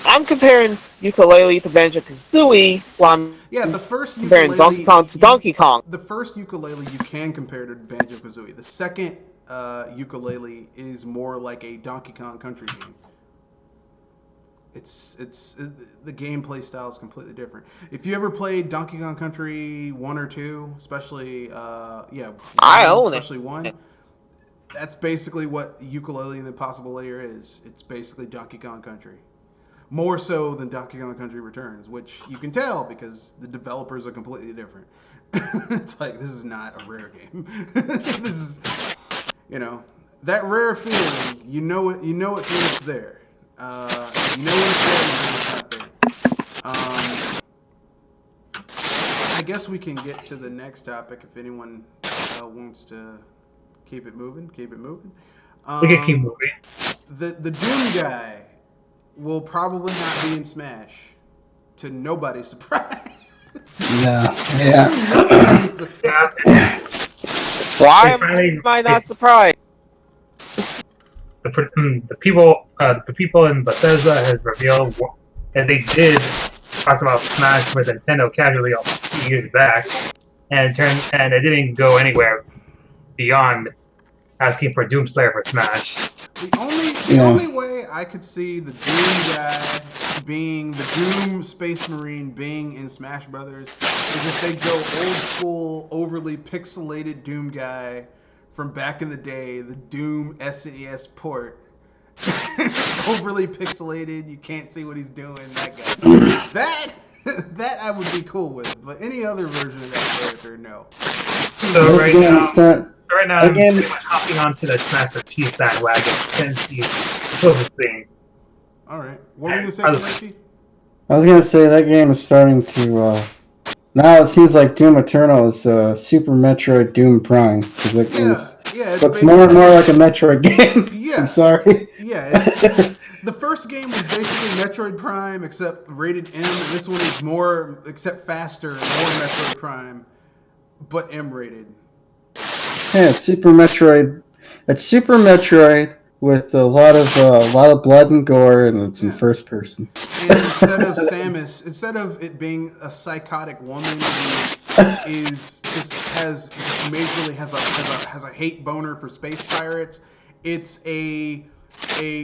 I'm comparing Yooka-Laylee to Banjo-Kazooie while the first comparing Donkey Kong to Donkey Kong. The first Yooka-Laylee you can compare to Banjo-Kazooie. The second Yooka-Laylee is more like a Donkey Kong Country game. The gameplay style is completely different. If you ever played Donkey Kong Country 1 or 2, especially I own especially 1, that's basically what Yooka-Laylee and the Impossible Layer is. It's basically Donkey Kong Country. More so than Donkey Kong Country Returns, which you can tell because the developers are completely different. It's like, this is not a Rare game. This is, that Rare feeling, you know it's when it's there. You know when it's there, you know it's not there. I guess we can get to the next topic if anyone wants to keep it moving. We can keep moving. The Doom guy will probably not be in Smash, to nobody's surprise. Yeah. Why am I not surprised? The people in Bethesda has revealed that they did talk about Smash with Nintendo casually a few years back, and it didn't go anywhere beyond asking for Doomslayer for Smash. The only way I could see the Doom guy being the Doom Space Marine being in Smash Brothers is if they go old school, overly pixelated Doom guy from back in the day, the Doom SNES port. Overly pixelated, you can't see what he's doing, that guy. That I would be cool with, but any other version of that character, no. So right now I'm pretty much hopping onto the Master Chief bandwagon since he's the closest thing. Alright. What were you going to say, Kenichi? I was going to say that game is starting to... now it seems like Doom Eternal is Super Metroid Doom Prime. Because that game looks more and more like a Metroid game. Yeah. I'm sorry. Yeah, The first game was basically Metroid Prime, except rated M, and this one is more, except faster, and more Metroid Prime, but M rated. Yeah, it's Super Metroid. It's Super Metroid with a lot of blood and gore, and it's in first person. And instead of Samus, instead of it being a psychotic woman who has a hate boner for space pirates, it's a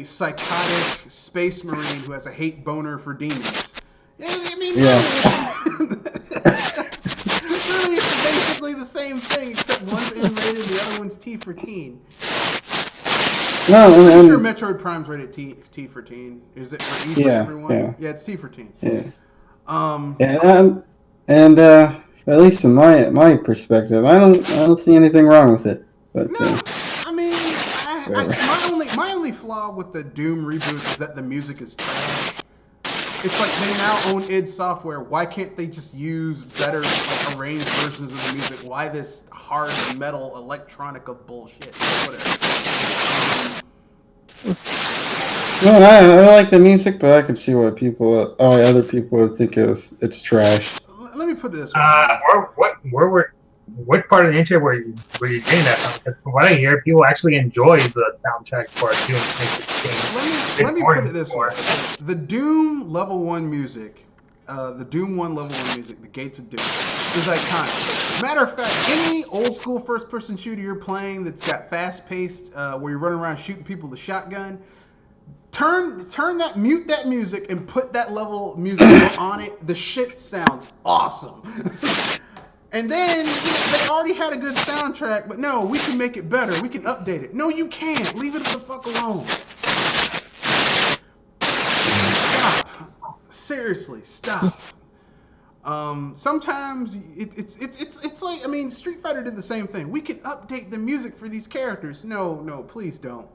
psychotic space marine who has a hate boner for demons. I mean, really, it's basically the same thing, except one's M-rated, the other one's T for teen. No, I'm sure Metroid Prime's rated T for teen. Is it for E for everyone? Yeah, it's T for teen. Yeah. And at least in my perspective, I don't see anything wrong with it. But no, I mean, my only flaw with the Doom reboot is that the music is trash. It's like they now own id Software. Why can't they just use better, like, arranged versions of the music? Why this hard metal electronica bullshit? Whatever. No, I like the music, but I can see why other people would think it's trash. Let me put it this way. What part of the intro were you getting that from? Because from what I hear, people actually enjoy the soundtrack for Doom 2016. Let me put it this way. The Doom Level 1 music, the Doom 1 Level 1 music, the Gates of Doom, is iconic. Matter of fact, any old school first person shooter you're playing that's got fast paced, where you're running around shooting people with a shotgun, mute that music and put that level music on it. The shit sounds awesome. And then they already had a good soundtrack, but no, we can make it better. We can update it. No, you can't. Leave it the fuck alone. Stop. Seriously, stop. Sometimes it's like, I mean, Street Fighter did the same thing. We can update the music for these characters. No, please don't.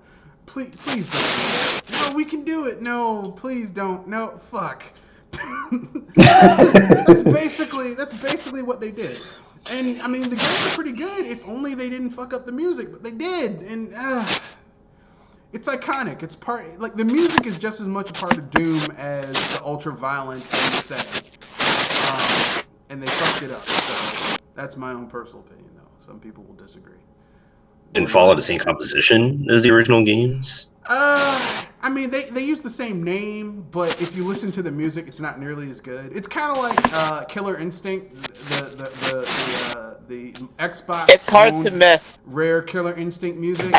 Please don't. No, we can do it. No, please don't. No, fuck. that's basically what they did. And I mean, the games are pretty good if only they didn't fuck up the music, but they did. And it's iconic. It's like the music is just as much a part of Doom as the ultra violent and the setting. And they fucked it up. So that's my own personal opinion, though. Some people will disagree. And follow the same composition as the original games? I mean, they use the same name, but if you listen to the music, it's not nearly as good. It's kind of like Killer Instinct, the Xbox. It's hard to miss. Rare Killer Instinct music.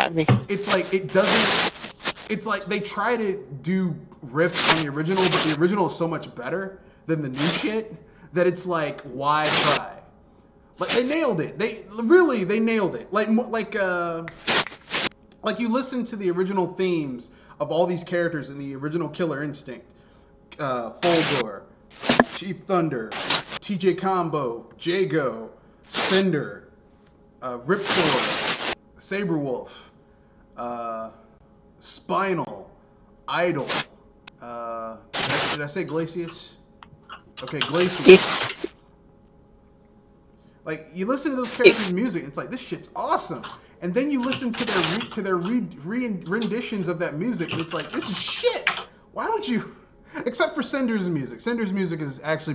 It's like it doesn't. It's like they try to do riffs on the original, but the original is so much better than the new shit that it's like, why try? Like they nailed it. They nailed it. Like you listen to the original themes of all these characters in the original Killer Instinct, Fulgor, Chief Thunder, TJ Combo, Jago, Cinder, Riptor, Saberwolf, Spinal, Idol. Did I say Glacius? Okay, Glacius. Like, you listen to those characters' music, it's like, this shit's awesome. And then you listen to their renditions of that music, and it's like, this is shit. Why would you? Except for Cinder's music. Cinder's music is actually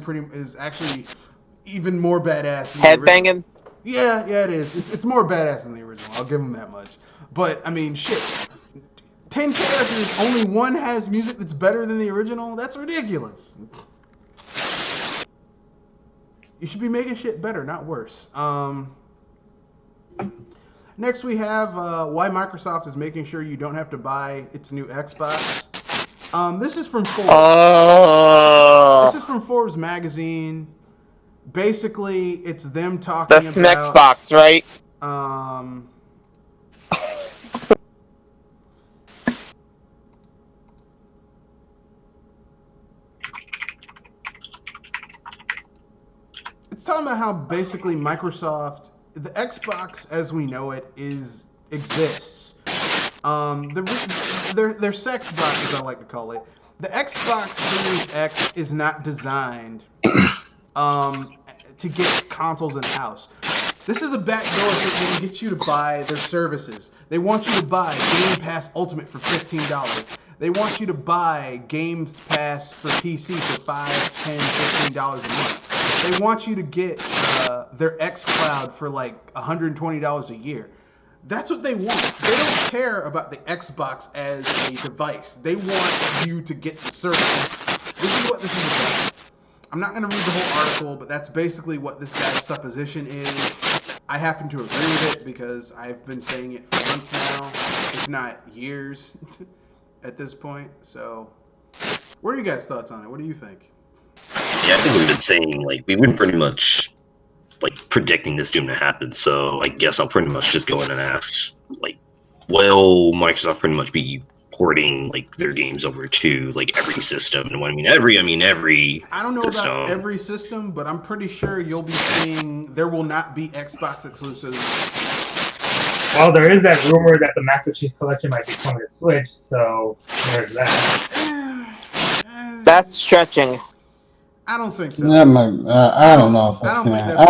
even more badass than the original. Headbanging? Yeah, it is. It's more badass than the original. I'll give them that much. But I mean, shit. 10 characters, only one has music that's better than the original. That's ridiculous. You should be making shit better, not worse. Next we have why Microsoft is making sure you don't have to buy its new Xbox. This is from Forbes. This is from Forbes magazine. Basically, it's them talking about... That's Xbox, right? It's talking about how basically Microsoft, the Xbox as we know it, exists. Their sex box, as I like to call it. The Xbox Series X is not designed to get consoles in the house. This is a backdoor to get you to buy their services. They want you to buy Game Pass Ultimate for $15. They want you to buy Games Pass for PC for $5, $10, $15 a month. They want you to get their xCloud for like $120 a year. That's what they want. They don't care about the Xbox as a device. They want you to get the service. This is what this is about. I'm not going to read the whole article, but that's basically what this guy's supposition is. I happen to agree with it because I've been saying it for months now, if not years at this point. So, what are you guys' thoughts on it? What do you think? Yeah, I think we've been saying, like, we've been pretty much, like, predicting this doom to happen, so I guess I'll pretty much just go in and ask, like, will Microsoft pretty much be porting, like, their games over to, like, every system? And when I mean every I don't know system. about every system, but I'm pretty sure you'll be seeing there will not be Xbox exclusives. Well, there is that rumor that the Master Chief Collection might be coming to Switch, so there's that. That's stretching. I don't think so. I don't know if that's gonna happen. I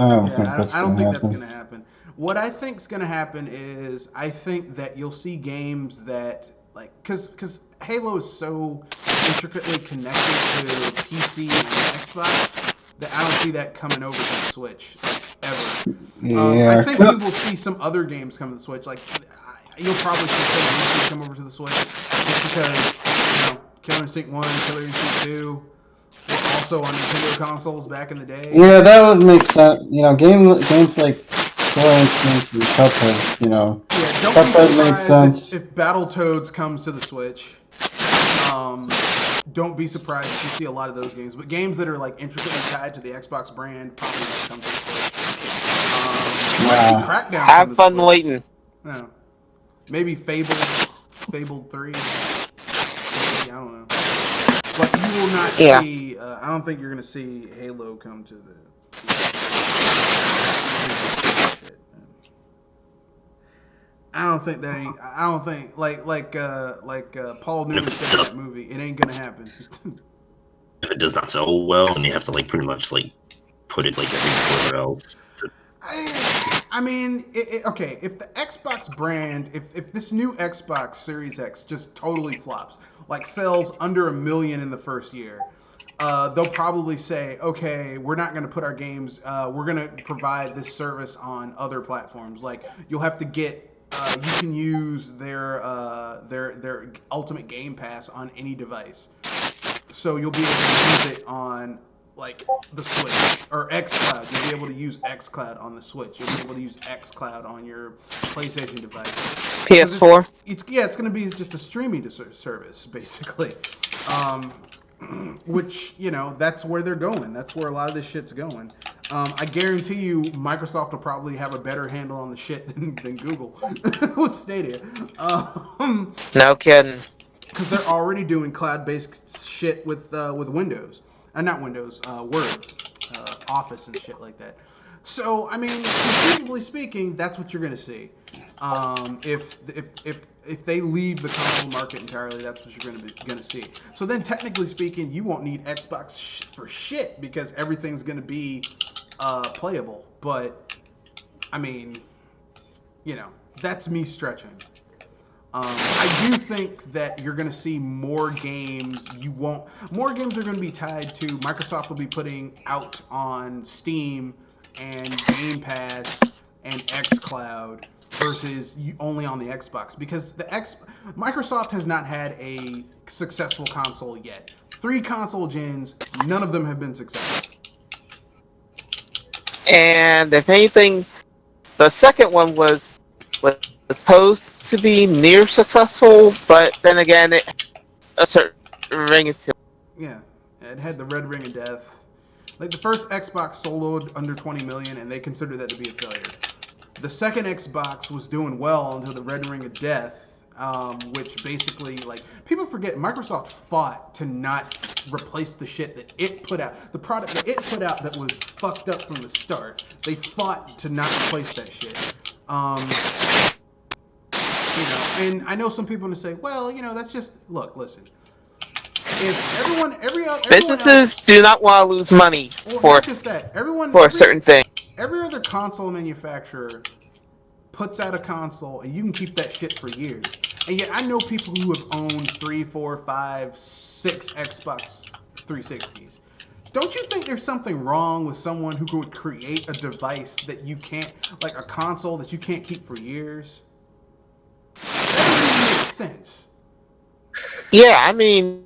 don't think that's gonna happen. What I think's gonna happen is I think that you'll see games that like because Halo is so intricately connected to PC and Xbox that I don't see that coming over to the Switch ever. Yeah. I think we will see some other games come to the Switch. Like you'll probably see come over to the Switch just because Killer Instinct 1, Killer Instinct 2 were also on Nintendo consoles back in the day. Yeah, that would make sense. Games like Killer Instinct and Cuphead, Yeah, don't Cuphead be made surprised sense. if Battletoads comes to the Switch. Don't be surprised if you see a lot of those games. But games that are like intricately tied to the Xbox brand probably won't come to the Switch. Crackdown. Have fun waiting. No. Maybe Fable 3. Maybe, I don't know. But you will not see. I don't think you're going to see Halo come to the. I don't think like Paul Newman said in that movie. It ain't gonna happen. If it does not sell well, and you have to like pretty much like put it like everywhere else. I mean, okay. If the Xbox brand, if this new Xbox Series X just totally flops, like sells under 1 million in the first year, they'll probably say, okay, we're not going to put our games. We're going to provide this service on other platforms. Like you'll have to get. You can use their Ultimate Game Pass on any device, so you'll be able to use it on like the Switch or xCloud. You'll be able to use xCloud on the Switch. You'll be able to use xCloud on your PlayStation device. PS4. It's going to be just a streaming service basically, which that's where they're going. That's where a lot of this shit's going. I guarantee you Microsoft will probably have a better handle on the shit than Google with Stadia. No kidding. Because they're already doing cloud-based shit with Windows. Not Windows, Word, Office and shit like that. So, I mean, conceivably speaking, that's what you're going to see. If they leave the console market entirely, that's what you're going to see. So then, technically speaking, you won't need Xbox for shit because everything's going to be playable. But I mean, that's me stretching. I do think that you're going to see more games. More games are going to be tied to Microsoft will be putting out on Steam and Game Pass and xCloud versus only on the Xbox because Microsoft has not had a successful console yet. 3 console gens, none of them have been successful. And if anything, the second one was supposed to be near successful, but then again, a certain ring into it. Yeah, it had the red ring of death. Like the first Xbox soloed under 20 million, and they considered that to be a failure. The second Xbox was doing well until the red ring of death, which basically, like, people forget Microsoft fought to not replace the shit that it put out. The product that it put out that was fucked up from the start. They fought to not replace that shit. And I know some people are going to say, well, that's just, listen. If everyone businesses else, do not want to lose money for just that. For a certain thing. Every other console manufacturer puts out a console, and you can keep that shit for years. And yet, I know people who have owned 3, 4, 5, 6 Xbox 360s. Don't you think there's something wrong with someone who would create a device that you can't, like a console that you can't keep for years? That doesn't make sense. Yeah, I mean,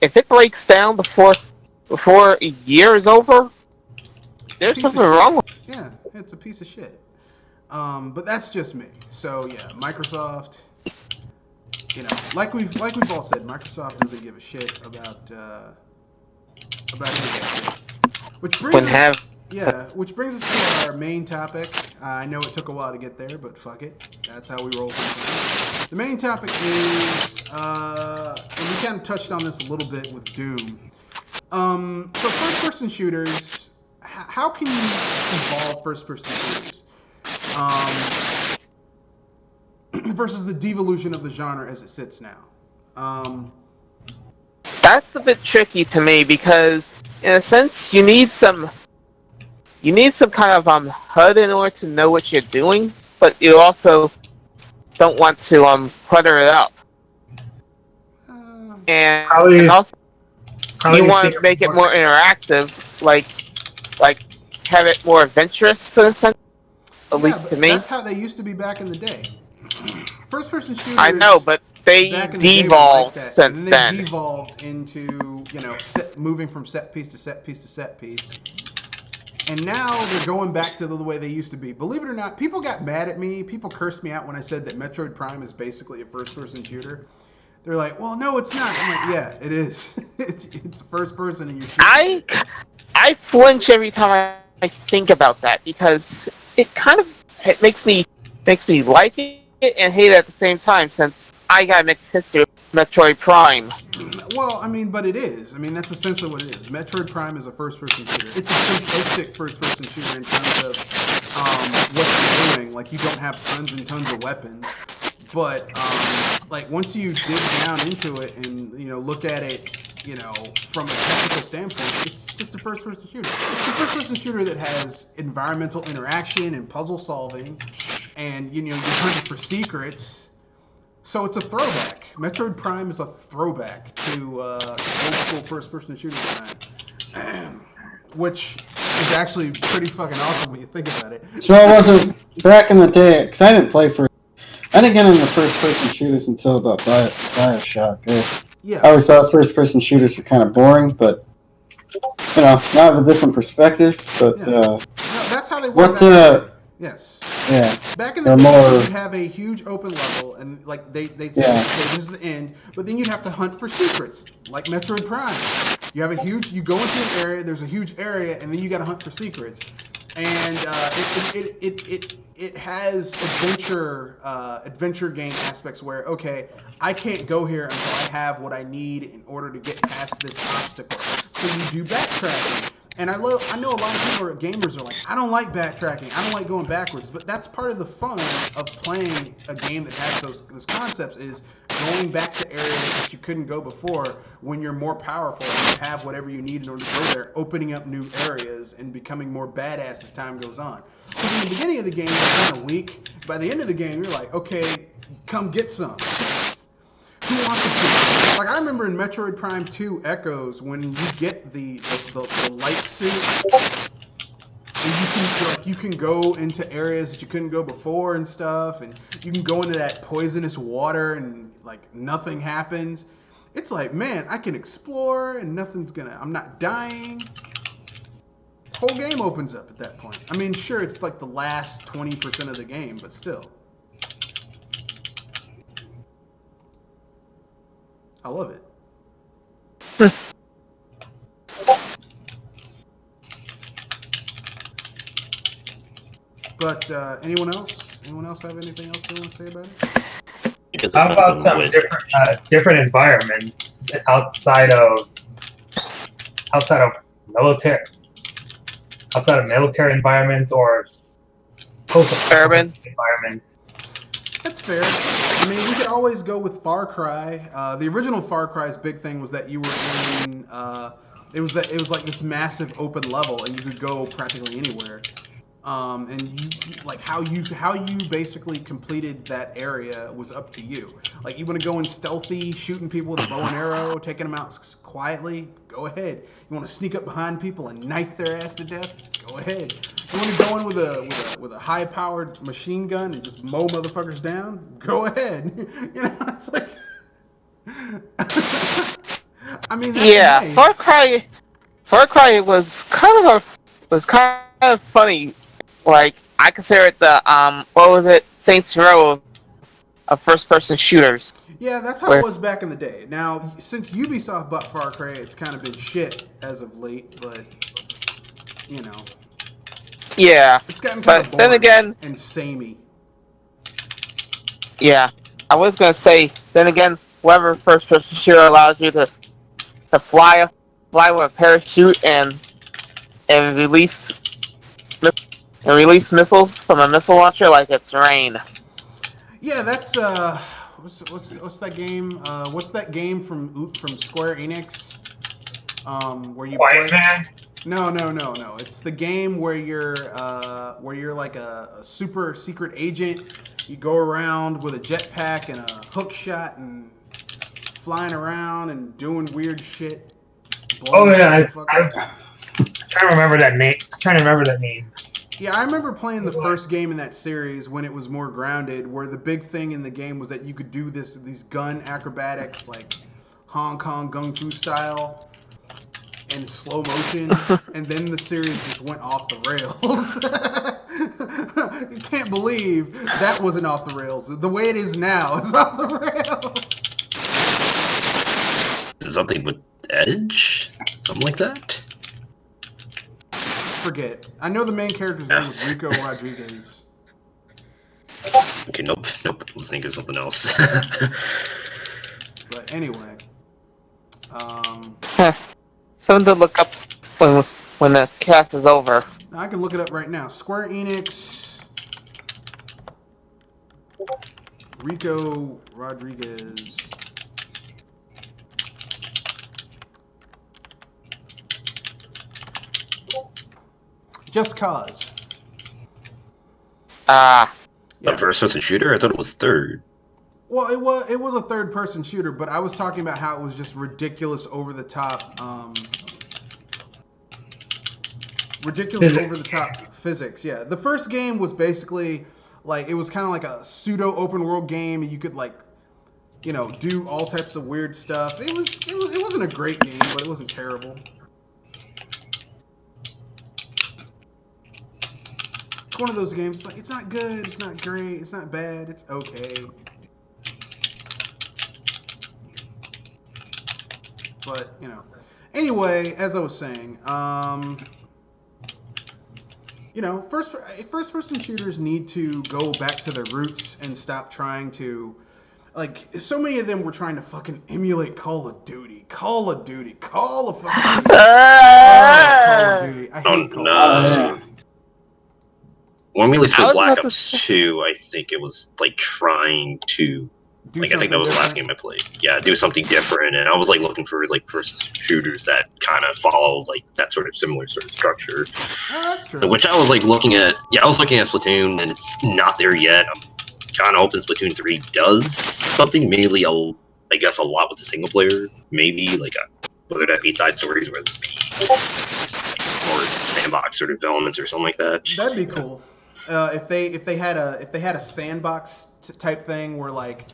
if it breaks down before a year is over, there's something wrong with it. Yeah, it's a piece of shit. But that's just me. So yeah, Microsoft. You know, like we've all said, Microsoft doesn't give a shit about any of that shit. Which brings us to our main topic. I know it took a while to get there, but fuck it. That's how we roll sometimes. The main topic is, and we kind of touched on this a little bit with Doom. So first-person shooters, how can you evolve first-person shooters? Versus the devolution of the genre as it sits now. That's a bit tricky to me because, in a sense, you need some kind of HUD in order to know what you're doing, but you also don't want to clutter it up. And also, you want to make it more interactive, like have it more adventurous in a sense. At least to me. That's how they used to be back in the day. First-person shooters. I know, but they devolved since then. They devolved into, moving from set piece to set piece to set piece. And now they're going back to the way they used to be. Believe it or not, people got mad at me. People cursed me out when I said that Metroid Prime is basically a first-person shooter. They're like, well, no, it's not. I'm like, yeah, it is. It's first person and you're shooting. I flinch every time I think about that because it makes me like it and hate it at the same time, since I got a mixed history with Metroid Prime. Well, I mean, but it is. I mean, that's essentially what it is. Metroid Prime is a first-person shooter. It's a simplistic first-person shooter in terms of what you're doing. Like, you don't have tons and tons of weapons. But, once you dig down into it and, look at it, from a technical standpoint, it's just a first-person shooter. It's a first-person shooter that has environmental interaction and puzzle solving, and, you're hunting for secrets. So it's a throwback. Metroid Prime is a throwback to old-school first-person shooter time, which is actually pretty fucking awesome when you think about it. So I wasn't back in the day, because I didn't get into first-person shooters until about Bioshock. Yeah. I always thought first-person shooters were kind of boring, but now I have a different perspective. But no, that's how they were. Yes. Yeah. Back in the day, you'd have a huge open level, and they'd say, okay, this is the end, but then you'd have to hunt for secrets, like Metroid Prime. You go into an area, there's a huge area, and then you got to hunt for secrets. And it has adventure game aspects where, okay, I can't go here until I have what I need in order to get past this obstacle. So you do backtracking. And I know a lot of people gamers are like, I don't like backtracking. I don't like going backwards. But that's part of the fun of playing a game that has those concepts, is going back to areas that you couldn't go before when you're more powerful and you have whatever you need in order to go there, opening up new areas and becoming more badass as time goes on. Because in the beginning of the game, you're kind of weak. By the end of the game, you're like, okay, come get some. Who wants to? Like, I remember in Metroid Prime 2 Echoes, when you get the light suit, and you can go into areas that you couldn't go before and stuff, and you can go into that poisonous water and nothing happens. It's like, man, I can explore and I'm not dying. Whole game opens up at that point. I mean, sure, it's the last 20% of the game, but still. I love it. But anyone else? Anyone else have anything else they want to say about it? How about some different environments outside of military environments or urban environments? That's fair. I mean, we could always go with Far Cry. The original Far Cry's big thing was that you were in. It was like this massive open level, and you could go practically anywhere. and you like how you basically completed that area was up to you. Like you want to go in stealthy, shooting people with a bow and arrow, taking them out quietly, go ahead. You want to sneak up behind people and knife their ass to death, go ahead. You want to go in with a high powered machine gun and just mow motherfuckers down, go ahead. You know, it's like I mean, that's Yeah, nice. Far Cry was kind of funny. Like I consider it the what was it, Saints Row of first person shooters. Yeah, that's how it was back in the day. Now, since Ubisoft bought Far Cry, it's kind of been shit as of late, but you know, Yeah, it's gotten kind of but then again, and samey. yeah, I was gonna say. Then again, whatever first person shooter allows you to fly with a parachute and release missiles from a missile launcher like it's rain. Yeah, that's what's that game? What's that game from Square Enix? Where you Quiet play? Man. No. It's the game where you're like a super secret agent. You go around with a jetpack and a hook shot and flying around and doing weird shit. Oh yeah, I'm trying to remember that name. Yeah, I remember playing the first game in that series when it was more grounded, where the big thing in the game was that you could do these gun acrobatics like Hong Kong Kung Fu style and slow motion, and then the series just went off the rails. You can't believe that wasn't off the rails. The way it is now is off the rails. Something with Edge? Something like that? Forget. I know the main character's name was Rico Rodriguez. Okay, nope. Let's think of something else. But anyway. Something to look up when the cast is over. I can look it up right now. Square Enix. Rico Rodriguez. Just Cause. Ah. A first-person shooter? I thought it was third. Well, it was a third-person shooter, but I was talking about how it was just ridiculous, over-the-top, over-the-top physics. Yeah, the first game was basically like it was kind of like a pseudo open-world game, and you could like, you know, do all types of weird stuff. It wasn't a great game, but it wasn't terrible. It's one of those games. Like, it's not good, it's not great, it's not bad, it's okay. But, you know. Anyway, as I was saying, you know, first-person shooters need to go back to their roots and stop trying to, like, so many of them were trying to fucking emulate Call of Duty. Call of Duty. Call of fucking Duty. Call of Duty. I hate Call of Duty. Well, at least with Black Ops 2, I think it was, like, trying to... I think that was the last game I played. Yeah, do something different, and I was like looking for like first shooters that kind of follow like that sort of similar sort of structure. Oh, that's true. Which I was like looking at. Yeah, I was looking at Splatoon, and it's not there yet. I'm kind of hoping Splatoon 3 does something. Mainly, I guess a lot with the single player. Maybe like whether that be side stories or sandbox sort of elements or something like that. That'd be cool. If they had a sandbox type thing where like.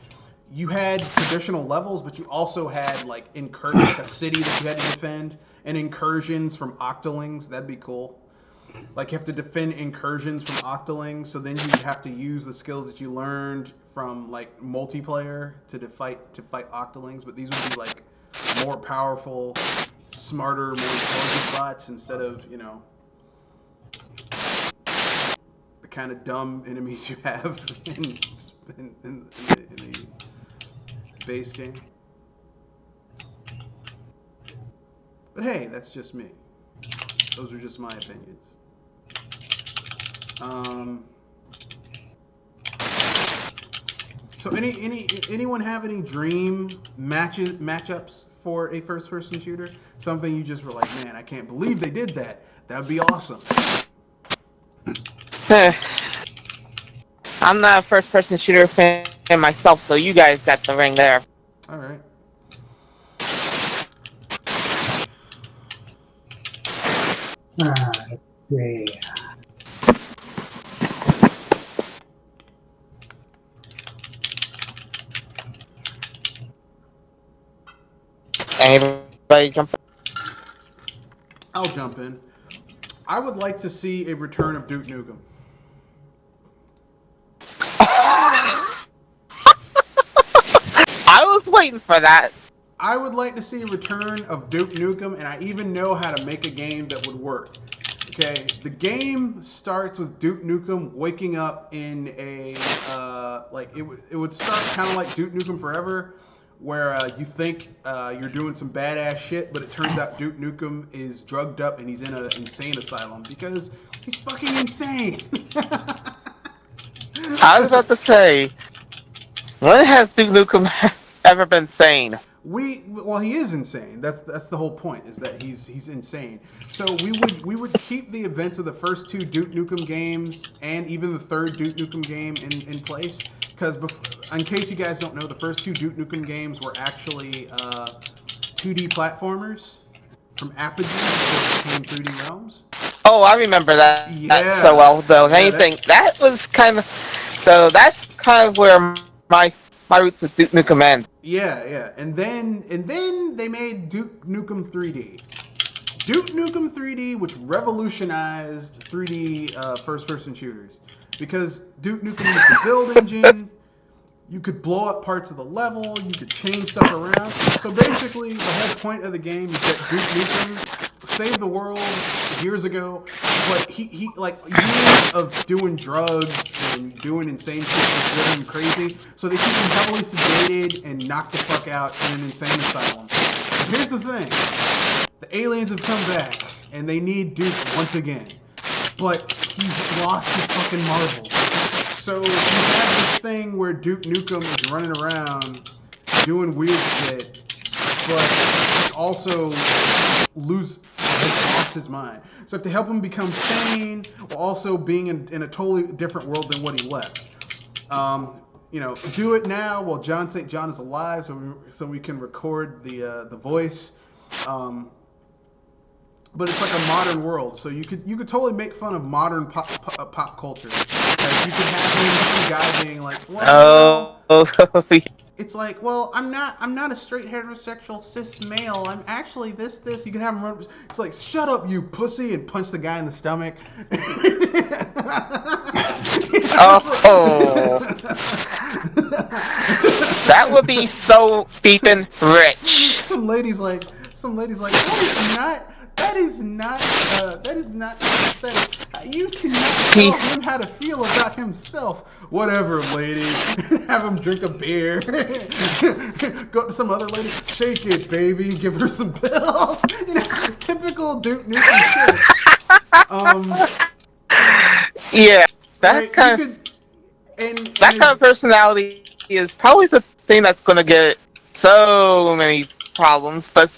You had traditional levels, but you also had like like a city that you had to defend, and incursions from Octolings. That'd be cool. Like you have to defend incursions from Octolings, so then you have to use the skills that you learned from like multiplayer to fight Octolings. But these would be like more powerful, smarter, more intelligent bots instead of, you know, the kind of dumb enemies you have in the base game. But hey, that's just me. Those are just my opinions. So anyone have any dream matchups for a first-person shooter? Something you just were like, man, I can't believe they did that. That would be awesome. I'm not a first-person shooter fan myself, so you guys got the ring there. All right. Let's see. Anybody jump? I'll jump in. I would like to see a return of Duke Nukem. I was waiting for that. I would like to see a return of Duke Nukem, and I even know how to make a game that would work. Okay, the game starts with Duke Nukem waking up in a it would start kind of like Duke Nukem Forever, where you think you're doing some badass shit, but it turns out Duke Nukem is drugged up and he's in an insane asylum because he's fucking insane. I was about to say, when has Duke Nukem ever been sane? Well, he is insane. That's the whole point, is that he's insane. So we would keep the events of the first two Duke Nukem games and even the third Duke Nukem game in place, because in case you guys don't know, the first two Duke Nukem games were actually 2D platformers from Apogee that became 3D Realms. Oh, I remember that, Yeah. so well. Though, if Yeah, anything, that was kind of. So that's kind of where my roots of Duke Nukem end. Yeah, and then they made Duke Nukem 3D. Duke Nukem 3D, which revolutionized 3D first-person shooters, because Duke Nukem used the build engine. You could blow up parts of the level. You could change stuff around. So basically, the whole point of the game is that Duke Nukem saved the world years ago, but he like years of doing drugs and doing insane shit was driven him crazy. So they keep him heavily sedated and knocked the fuck out in an insane asylum. But here's the thing: the aliens have come back and they need Duke once again, but he's lost his fucking marbles. So you have this thing where Duke Nukem is running around doing weird shit, but he's also has lost his mind. So you have to help him become sane while also being in a totally different world than what he left. Do it now while John St. John is alive, so we can record the voice. But it's like a modern world, so you could totally make fun of modern pop culture. Like you could have some guy being like, "Well, it's like, well, I'm not a straight heterosexual cis male. I'm actually this. You could have him run. It's like, shut up, you pussy, and punch the guy in the stomach. That would be so beeping rich. Some ladies like, that is not aesthetic. You cannot tell him how to feel about himself. Whatever, lady. Have him drink a beer. Go to some other lady. Shake it, baby. Give her some pills. Typical Duke Nukem shit. Yeah, that kind of personality is probably the thing that's going to get so many problems, but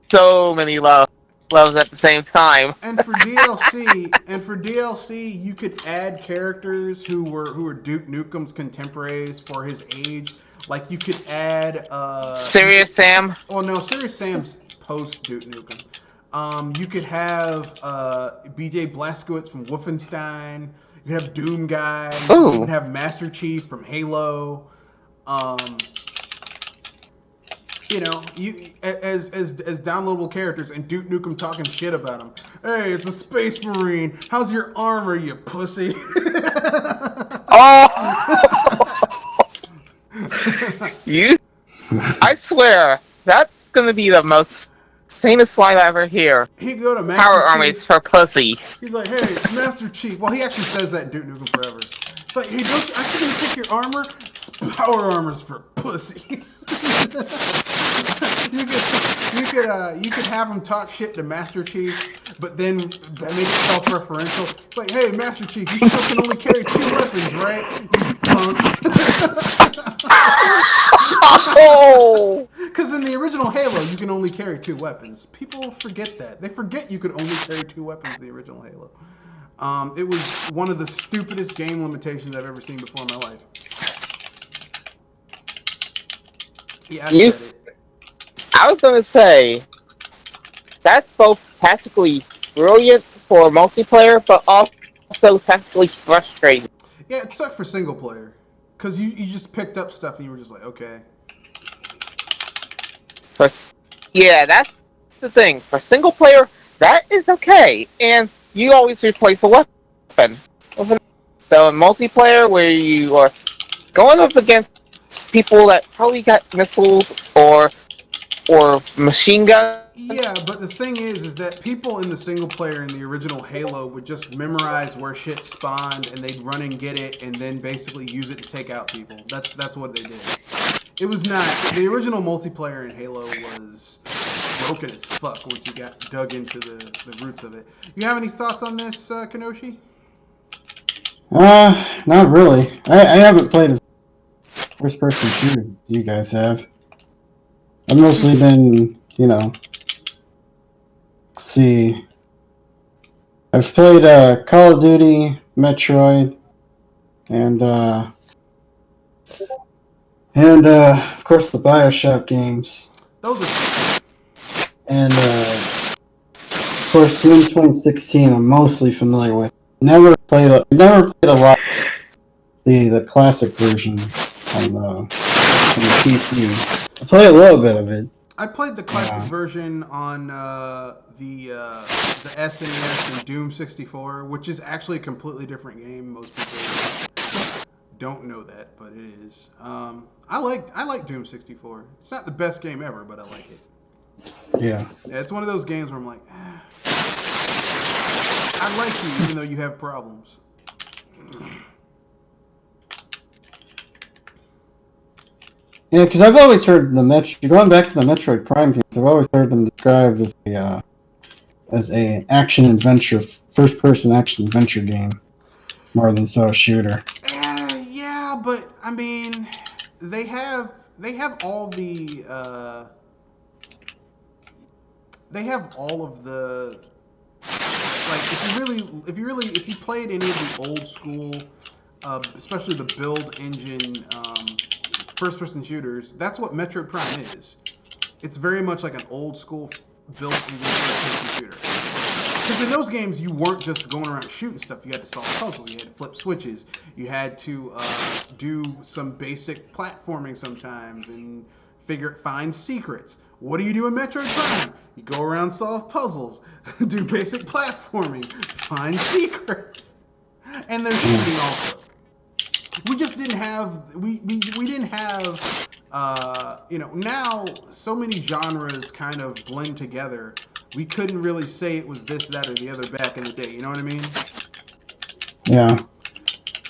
so many loves at the same time. And for DLC, you could add characters who were Duke Nukem's contemporaries for his age. Like you could add Serious Sam. Oh no, Serious Sam's post Duke Nukem. You could have BJ Blazkowicz from Wolfenstein. You could have Doom Guy. Ooh. You could have Master Chief from Halo. You as downloadable characters, and Duke Nukem talking shit about him. Hey, it's a Space Marine. How's your armor, you pussy? Oh! I swear, that's gonna be the most famous line I ever hear. He go to Master Power Chief. Armies for pussy. He's like, hey, Master Chief. Well, he actually says that in Duke Nukem Forever. It's like, hey, I couldn't take your armor. Power armors for pussies. You could have him talk shit to Master Chief, but then make it self-referential. It's like, hey, Master Chief, you still can only carry 2 weapons, right? You punk. Oh! Because in the original Halo, you can only carry 2 weapons. People forget that. They forget you could only carry 2 weapons in the original Halo. It was one of the stupidest game limitations I've ever seen before in my life. Yeah, I said it. I was gonna say that's both tactically brilliant for multiplayer, but also tactically frustrating. Yeah, it sucked for single player. Because you just picked up stuff and you were just like, okay. For yeah, that's the thing. For single player, that is okay, and you always replace a weapon. So in multiplayer, where you are going up against people that probably got missiles or machine guns. Yeah, but the thing is that people in the single player in the original Halo would just memorize where shit spawned and they'd run and get it and then basically use it to take out people. That's what they did. It was not the original multiplayer in Halo was broken as fuck once you got dug into the roots of it. You have any thoughts on this, Kenoshi? Not really. I haven't played as first-person shooters as you guys have. I've mostly been, let's see. I've played Call of Duty, Metroid, and of course the BioShock games. Those are And of course Doom 2016 I'm mostly familiar with. Never played a lot of the classic version on the PC. I played a little bit of it. I played the classic version on the SNES and Doom 64, which is actually a completely different game. Most people don't know that, but it is. I like Doom 64. It's not the best game ever, but I like it. Yeah, it's one of those games where I'm like, I like you even though you have problems. Yeah, because I've always heard going back to the Metroid Prime games, I've always heard them described as a action adventure, first-person action adventure game, more than so a shooter. Yeah, but I mean, they have all the like if you played any of the old school, especially the build engine first-person shooters, that's what Metroid Prime is. It's very much like an old school build engine first-person shooter. Because in those games, you weren't just going around shooting stuff. You had to solve puzzles. You had to flip switches. You had to do some basic platforming sometimes and find secrets. What do you do in Metroid Prime? You go around, solve puzzles, do basic platforming, find secrets, and there's shooting also. We just didn't have we didn't have now so many genres kind of blend together. We couldn't really say it was this, that, or the other back in the day. You know what I mean? Yeah.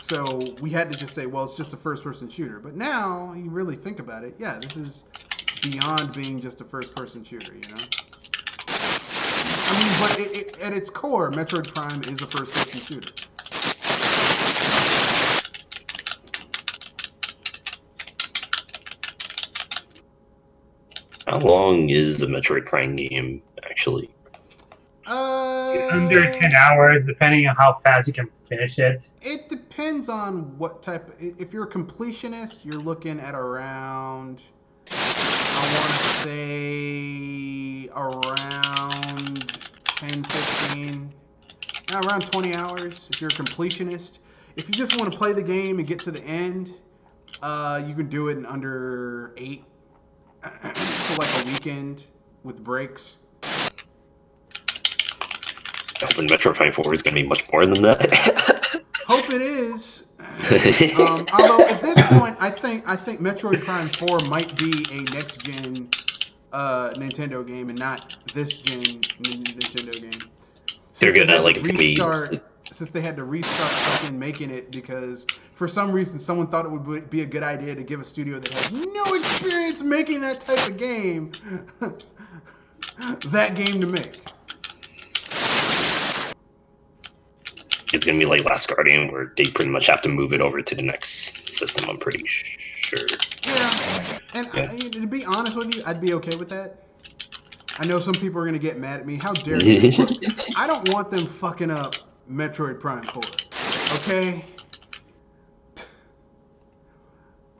So we had to just say, well, it's just a first-person shooter. But now you really think about it, yeah, this is beyond being just a first-person shooter. You know? I mean, but at its core, Metroid Prime is a first-person shooter. How long is the Metroid Prime game, actually? Under 10 hours, depending on how fast you can finish it. It depends on what type. If you're a completionist, you're looking at around, I want to say, around 10, 15, around 20 hours if you're a completionist. If you just want to play the game and get to the end, you can do it in under 8. So like a weekend with breaks. When Metroid Prime 4 is going to be much more than that. Hope it is. Although at this point, I think Metroid Prime 4 might be a next gen Nintendo game and not this gen Nintendo game. They're gonna like restart since they had to restart fucking making it because for some reason someone thought it would be a good idea to give a studio that has no experience making that type of game that game to make. It's gonna be like Last Guardian, where they pretty much have to move it over to the next system. I'm pretty sure. Yeah, and to be honest with you, I'd be okay with that. I know some people are gonna get mad at me. How dare you? I don't want them fucking up Metroid Prime 4. Okay?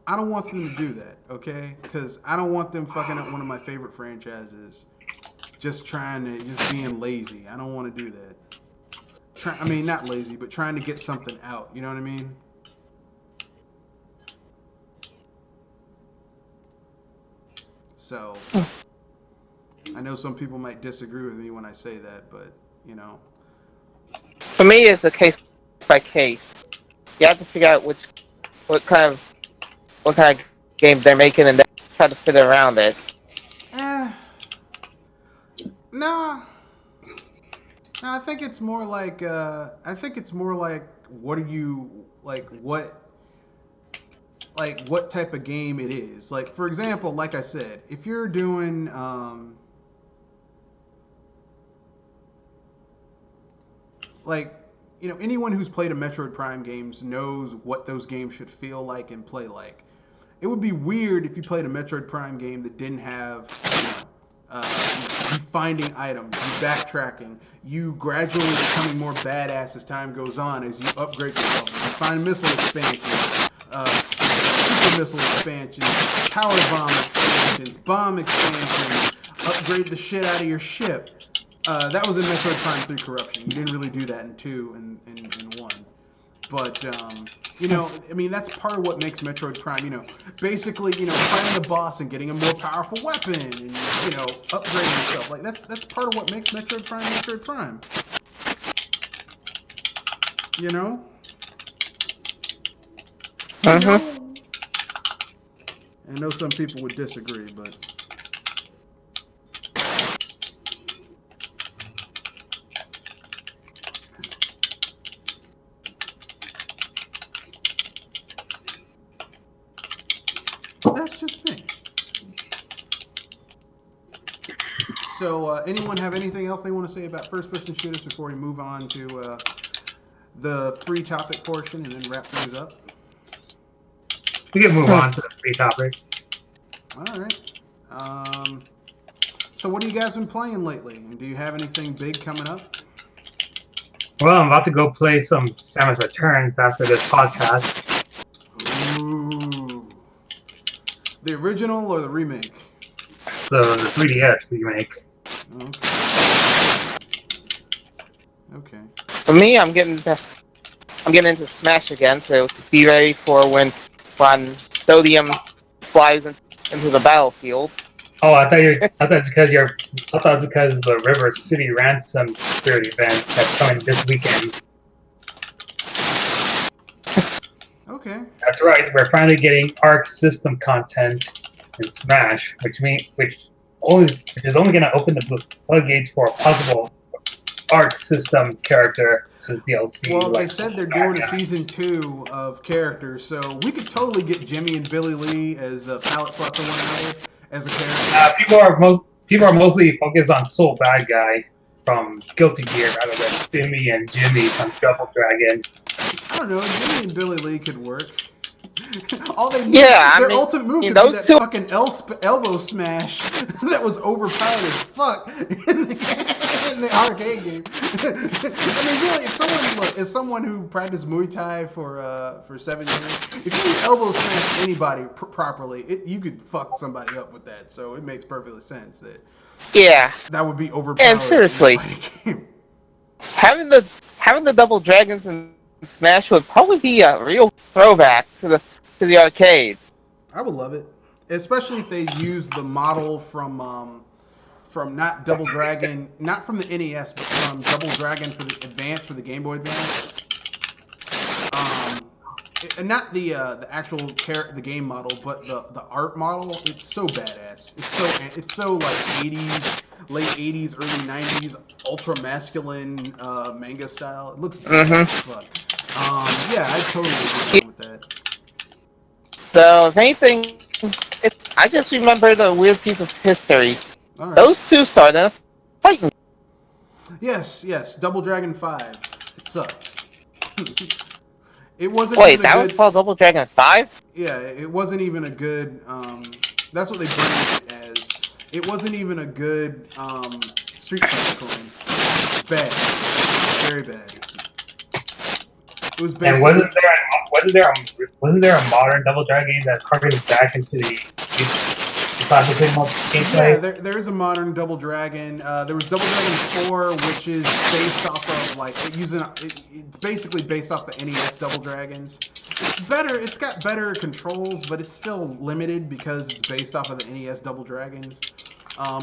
I don't want them to do that, okay? Because I don't want them fucking up one of my favorite franchises. Just being lazy. I don't want to do that. Not lazy, but trying to get something out. You know what I mean? So, I know some people might disagree with me when I say that, but, you know. For me, it's a case by case. You have to figure out what kind of game they're making and then try to fit around it. Nah. No, I think it's more like what type of game it is. Like, for example, like I said, if you're doing anyone who's played a Metroid Prime games knows what those games should feel like and play like. It would be weird if you played a Metroid Prime game that didn't have, you finding items, you backtracking, you gradually becoming more badass as time goes on as you upgrade yourself. You find missile expansions, super missile expansions, power bomb expansions, bomb expansions, upgrade the shit out of your ship. That was in Metroid Prime 3 Corruption. You didn't really do that in 2 and 1. But, that's part of what makes Metroid Prime, basically, fighting the boss and getting a more powerful weapon and, upgrading stuff. Like, that's part of what makes Metroid Prime. You know? Uh-huh. I know some people would disagree, but... That's just me. So, anyone have anything else they want to say about first-person shooters before we move on to the free topic portion and then wrap things up? We can move on to the free topic. All right. So, what have you guys been playing lately? And do you have anything big coming up? Well, I'm about to go play some Samus Returns after this podcast. Ooh. The original or the remake? The 3DS remake. Okay. For me, I'm getting into Smash again, so to be ready for when Sodium flies into the battlefield. Oh, I thought because the River City Ransom Spirit event that's coming this weekend. Okay. That's right. We're finally getting Arc system content in Smash, which is only going to open the floodgates for a possible Arc system character as DLC. Well, they said they're doing a season 2 of characters, so we could totally get Jimmy and Billy Lee as a palette swap and one another as a character. People are mostly focused on Soul Bad Guy from Guilty Gear rather than Stimmy and Jimmy from Double Dragon. I don't know. Jimmy and Billy Lee could work. All they their ultimate move could be that fucking elbow smash that was overpowered as fuck in the arcade game. Really, as someone who practiced Muay Thai for 7 years, if you elbow smash anybody properly, you could fuck somebody up with that. So it makes perfect sense that that would be overpowered. And seriously, having the double dragons in Smash would probably be a real throwback to the arcades. I would love it, especially if they use the model from not Double Dragon, not from the NES, but from Double Dragon for the Advance, for the Game Boy Advance. And not the actual the game model, but the art model. It's so badass. It's so like 80s, late 80s, early 90s, ultra masculine manga style. It looks badass as fuck. I totally agree with that. So, if anything, I just remember the weird piece of history. Right. Those two started fighting. Yes, Double Dragon 5. It sucked. It wasn't. Wait, that was called Double Dragon 5? Yeah, it wasn't even a good. That's what they branded it as. It wasn't even a good Street Fighter clone. Bad, very bad. It was And basically wasn't there a modern Double Dragon game that harkens back into the classic yeah. gameplay? There is a modern Double Dragon. There was Double Dragon 4, which is based off of like it's basically based off the NES Double Dragons. It's better. It's got better controls, but it's still limited because it's based off of the NES Double Dragons.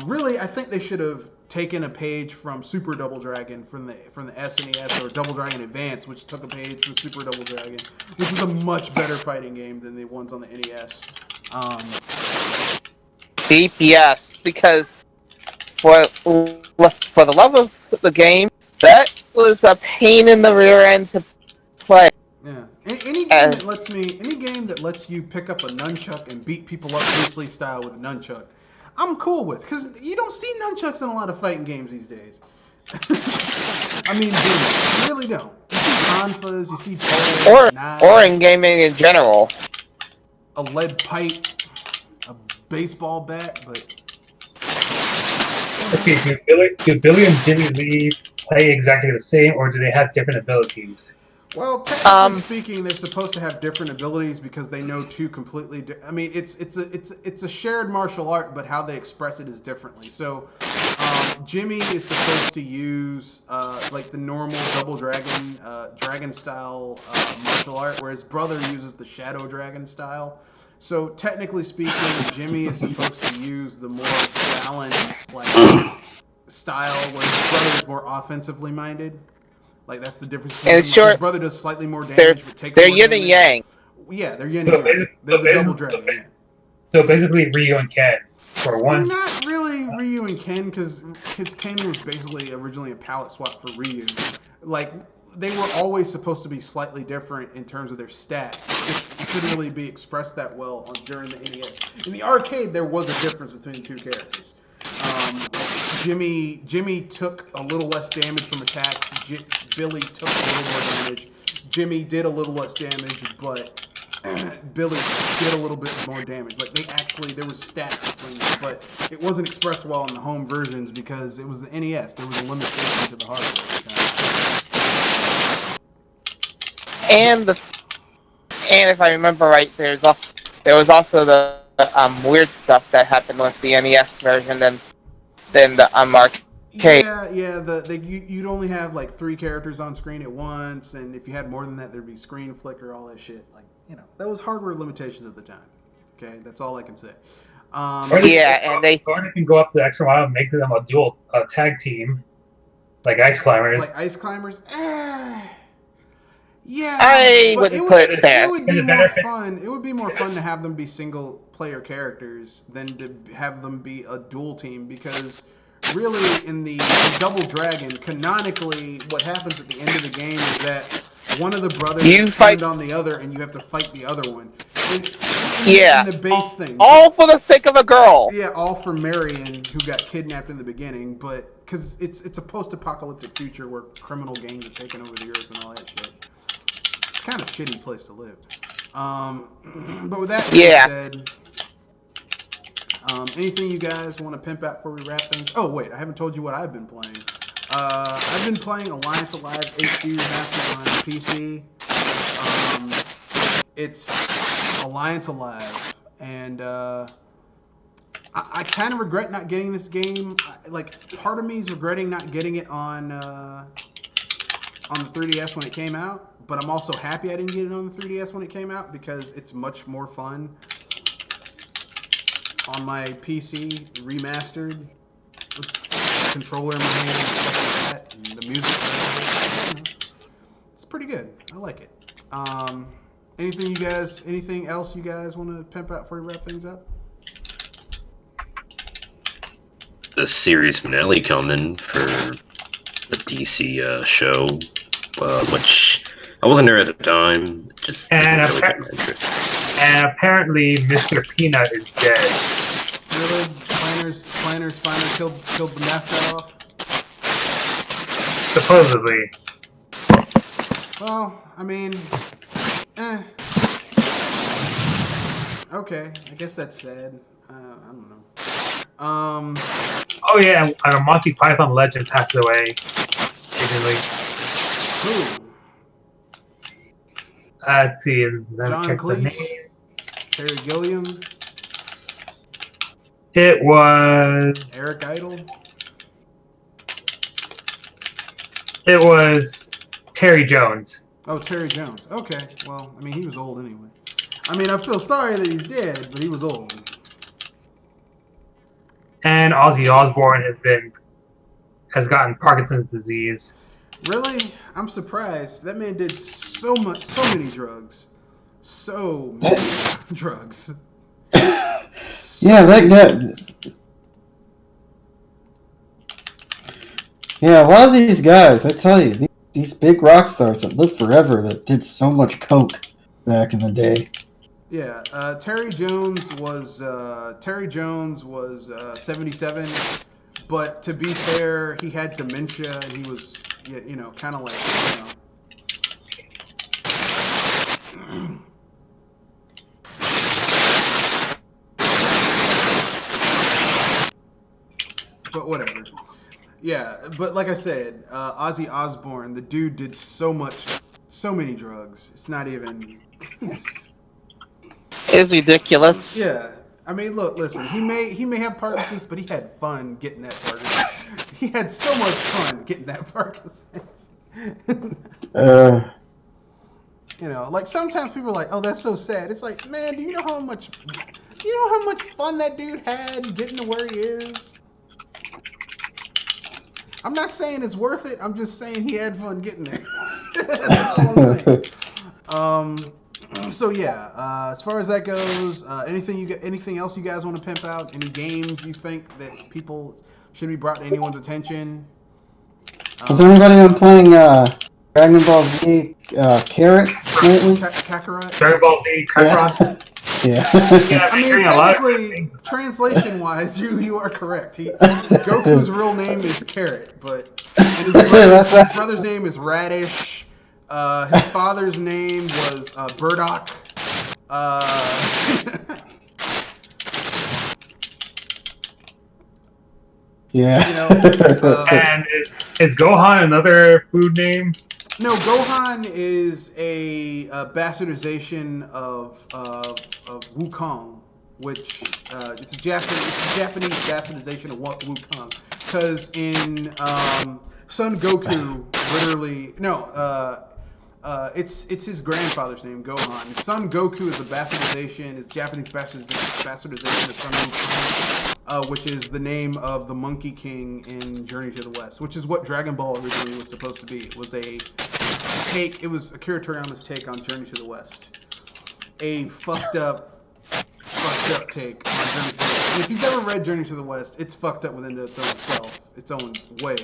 Really, I think they should have taken a page from Super Double Dragon from the SNES, or Double Dragon Advance, which took a page from Super Double Dragon, which is a much better fighting game than the ones on the NES. Deep, yes, because for the love of the game, that was a pain in the rear end to play. Yeah, any game that lets you pick up a nunchuck and beat people up Bruce Lee style with a nunchuck, I'm cool with, because you don't see nunchucks in a lot of fighting games these days. I mean, dude, you really don't. You see Hanfas, you see poles, knives, or in gaming in general. a lead pipe, a baseball bat, but Okay, do Billy and Jimmy Lee play exactly the same, or do they have different abilities? well, technically speaking, they're supposed to have different abilities because they know two completely. I mean, it's a shared martial art, but how they express it is differently. So, Jimmy is supposed to use like the normal Double Dragon dragon style martial art, whereas brother uses the Shadow Dragon style. So technically speaking, Jimmy is supposed to use the more balanced like style, where his brother is more offensively minded. Like that's the difference. His brother does slightly more damage, but takes more damage. They're yin and yang. Yeah, they're yin and yang. They're the Double Dragon. Yeah. So basically, Ryu and Ken for one. Not really Ryu and Ken, because Ken was basically originally a palette swap for Ryu. Like they were always supposed to be slightly different in terms of their stats. It couldn't really be expressed that well during the NES. In the arcade, there was a difference between the two characters. Jimmy took a little less damage from attacks. Billy took a little more damage. Jimmy did a little less damage, but Billy did a little bit more damage. Like there was stats between them, but it wasn't expressed well in the home versions because it was the NES. There was a limitation to the hardware at the time. And if I remember right, there was also the weird stuff that happened with the NES version than the arcade. Yeah. You'd only have like 3 characters on screen at once, and if you had more than that, there'd be screen flicker, all that shit. Like that was hardware limitations at the time. Okay, that's all I can say. Or they can go up to the extra mile and make them a dual tag team, like Ice Climbers. Like Ice Climbers. Yeah, I wouldn't put it there. It would be more fun. It would be more fun to have them be single player characters than to have them be a dual team, because really in the Double Dragon, canonically, what happens at the end of the game is that one of the brothers is turned on the other, and you have to fight the other one. In the base thing. All for the sake of a girl. Yeah, all for Marion, who got kidnapped in the beginning, but because it's a post-apocalyptic future where criminal gangs are taking over the earth and all that shit. Kind of shitty place to live. But with that being said, anything you guys want to pimp out before we wrap things? Oh wait, I haven't told you what I've been playing. I've been playing Alliance Alive HD Remastered on PC. It's Alliance Alive, and I kind of regret not getting this game. Part of me is regretting not getting it on the 3DS when it came out. But I'm also happy I didn't get it on the 3DS when it came out, because it's much more fun on my PC, remastered, with the controller in my hand and stuff like that, and the music. It's pretty good. I like it. Anything else you guys want to pimp out before we wrap things up? The series finale coming for the DC show, which I wasn't there at the time. Just and really took my interest. And apparently, Mr. Peanut is dead. Really, Planners finally killed the mascot off. Supposedly. Well, I mean, okay, I guess that's sad. I don't know. Oh yeah, Monty Python legend passed away recently. Who? Let's see. Let me John check the Cleese, name. Terry Gilliam, It was. Eric Idle. It was Terry Jones. Oh, Terry Jones. Okay, well, I mean, he was old anyway. I mean, I feel sorry that he's dead, but he was old. And Ozzy Osbourne has gotten Parkinson's disease. Really? I'm surprised. That man did so many drugs. So many drugs. Yeah, that guy. Yeah, a lot of these guys, I tell you, these big rock stars that live forever that did so much coke back in the day. Yeah, Terry Jones was 77, but to be fair, he had dementia and he was kind of like but whatever. Yeah, but like I said, Ozzy Osbourne, the dude did so many drugs. It's not even. It's ridiculous. Yeah, I mean, listen. He may have Parkinson's, but he had fun getting that Parkinson's. He had so much fun getting that Parkinson's. Like sometimes people are like, "Oh, that's so sad." It's like, man, do you know how much fun that dude had getting to where he is? I'm not saying it's worth it. I'm just saying he had fun getting there. That's all I'm saying. So yeah, as far as that goes, anything else you guys want to pimp out? Any games you think that people should be brought to anyone's attention? Is anybody been playing Dragon Ball Z Carrot lately? Kakarot? Dragon Ball Z, Kakarot. Yeah. Yeah, I mean, technically, translation-wise, you are correct. Goku's real name is Carrot, but and his brother's name is Radish. His father's name was Burdock. Yeah. And is Gohan another food name? No, Gohan is a bastardization of Wukong, which it's a Japanese bastardization of Wukong. Because in Son Goku, literally it's his grandfather's name, Gohan. Son Goku is a bastardization, is Japanese bastardization of Son Wukong, which is the name of the Monkey King in Journey to the West, which is what Dragon Ball originally was supposed to be. It was Akira Toriyama's take on Journey to the West. A fucked up take on Journey to the West. And if you've never read Journey to the West, it's fucked up within its own self, its own way.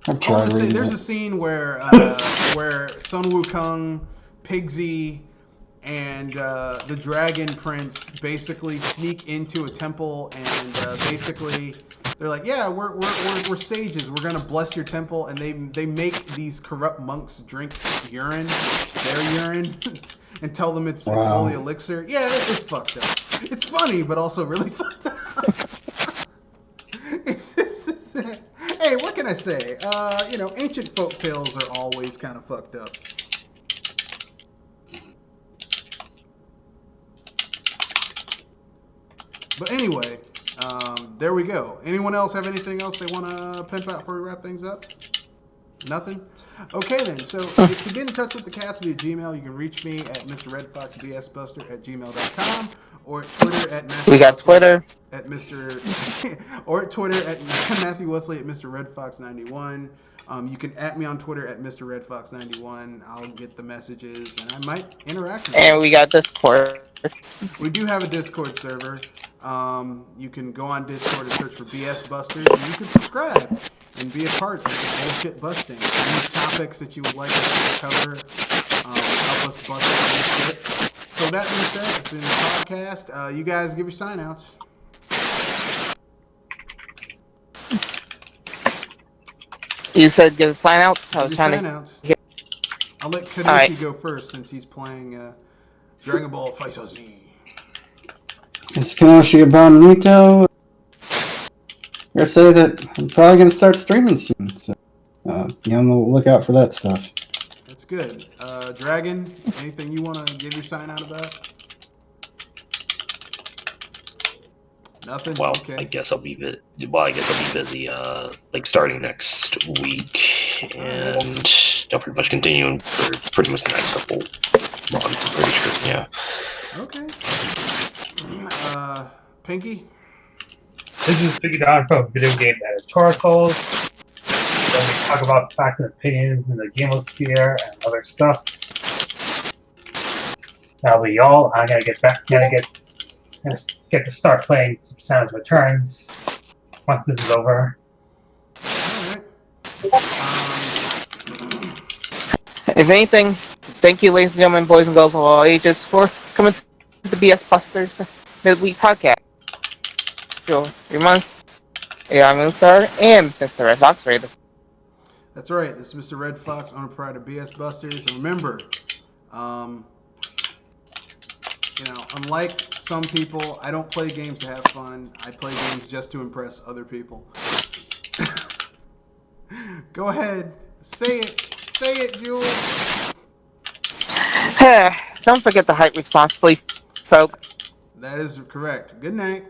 But I want to say there's a scene where Sun Wukong, Pigsy, and the Dragon Prince basically sneak into a temple, and basically they're like, "Yeah, we're sages. We're gonna bless your temple," and they make these corrupt monks drink their urine, and tell them it's holy elixir. Yeah, it's fucked up. It's funny, but also really fucked up. Hey, what can I say? Ancient folk tales are always kind of fucked up. But anyway, there we go. Anyone else have anything else they want to pimp out before we wrap things up? Nothing? Okay then, so to get in touch with the cast via Gmail, you can reach me at MrRedFoxBSBuster@gmail.com or at Twitter at Matthew We got Twitter. At or at Twitter at Matthew Wesley at MrRedFox91. You can at me on Twitter at MrRedFox91. I'll get the messages and I might interact with you. And we got Discord. We do have a Discord server. You can go on Discord and search for BS Busters, and you can subscribe and be a part of the bullshit busting. Any topics that you would like us to cover, help us bust bullshit. So that being said, it's in the podcast. You guys give your sign-outs. You said give sign-outs? I was trying sign-outs. I'll let Kadoshi go first since he's playing Dragon Ball Fighter Z. It's Kenoshi Bonito. I'm gonna say that I'm probably gonna start streaming soon, so be on the lookout for that stuff. It's good. Dragon, anything you want to give your sign out about? Nothing. Well, Okay. I guess I'll be busy. Like starting next week, and I'll pretty much continue for pretty much the next couple months. I'm pretty sure. Yeah. Okay. Pinky. This is Speaking Down from Video Game Editorials. Then we talk about facts and opinions in the gamosphere and other stuff. That'll be all. I gotta get to start playing some Samus Returns once this is over. All right. If anything, thank you, ladies and gentlemen, boys and girls of all ages, for coming to the BS Busters Midweek Podcast. Joe, your month, AI Moonstar, and Mr. Red Fox Raiders. That's right. This is Mr. Red Fox, owner proprietor of BS Busters. And remember, unlike some people, I don't play games to have fun. I play games just to impress other people. Go ahead. Say it. Say it, Jules. Don't forget to hype responsibly, folks. That is correct. Good night.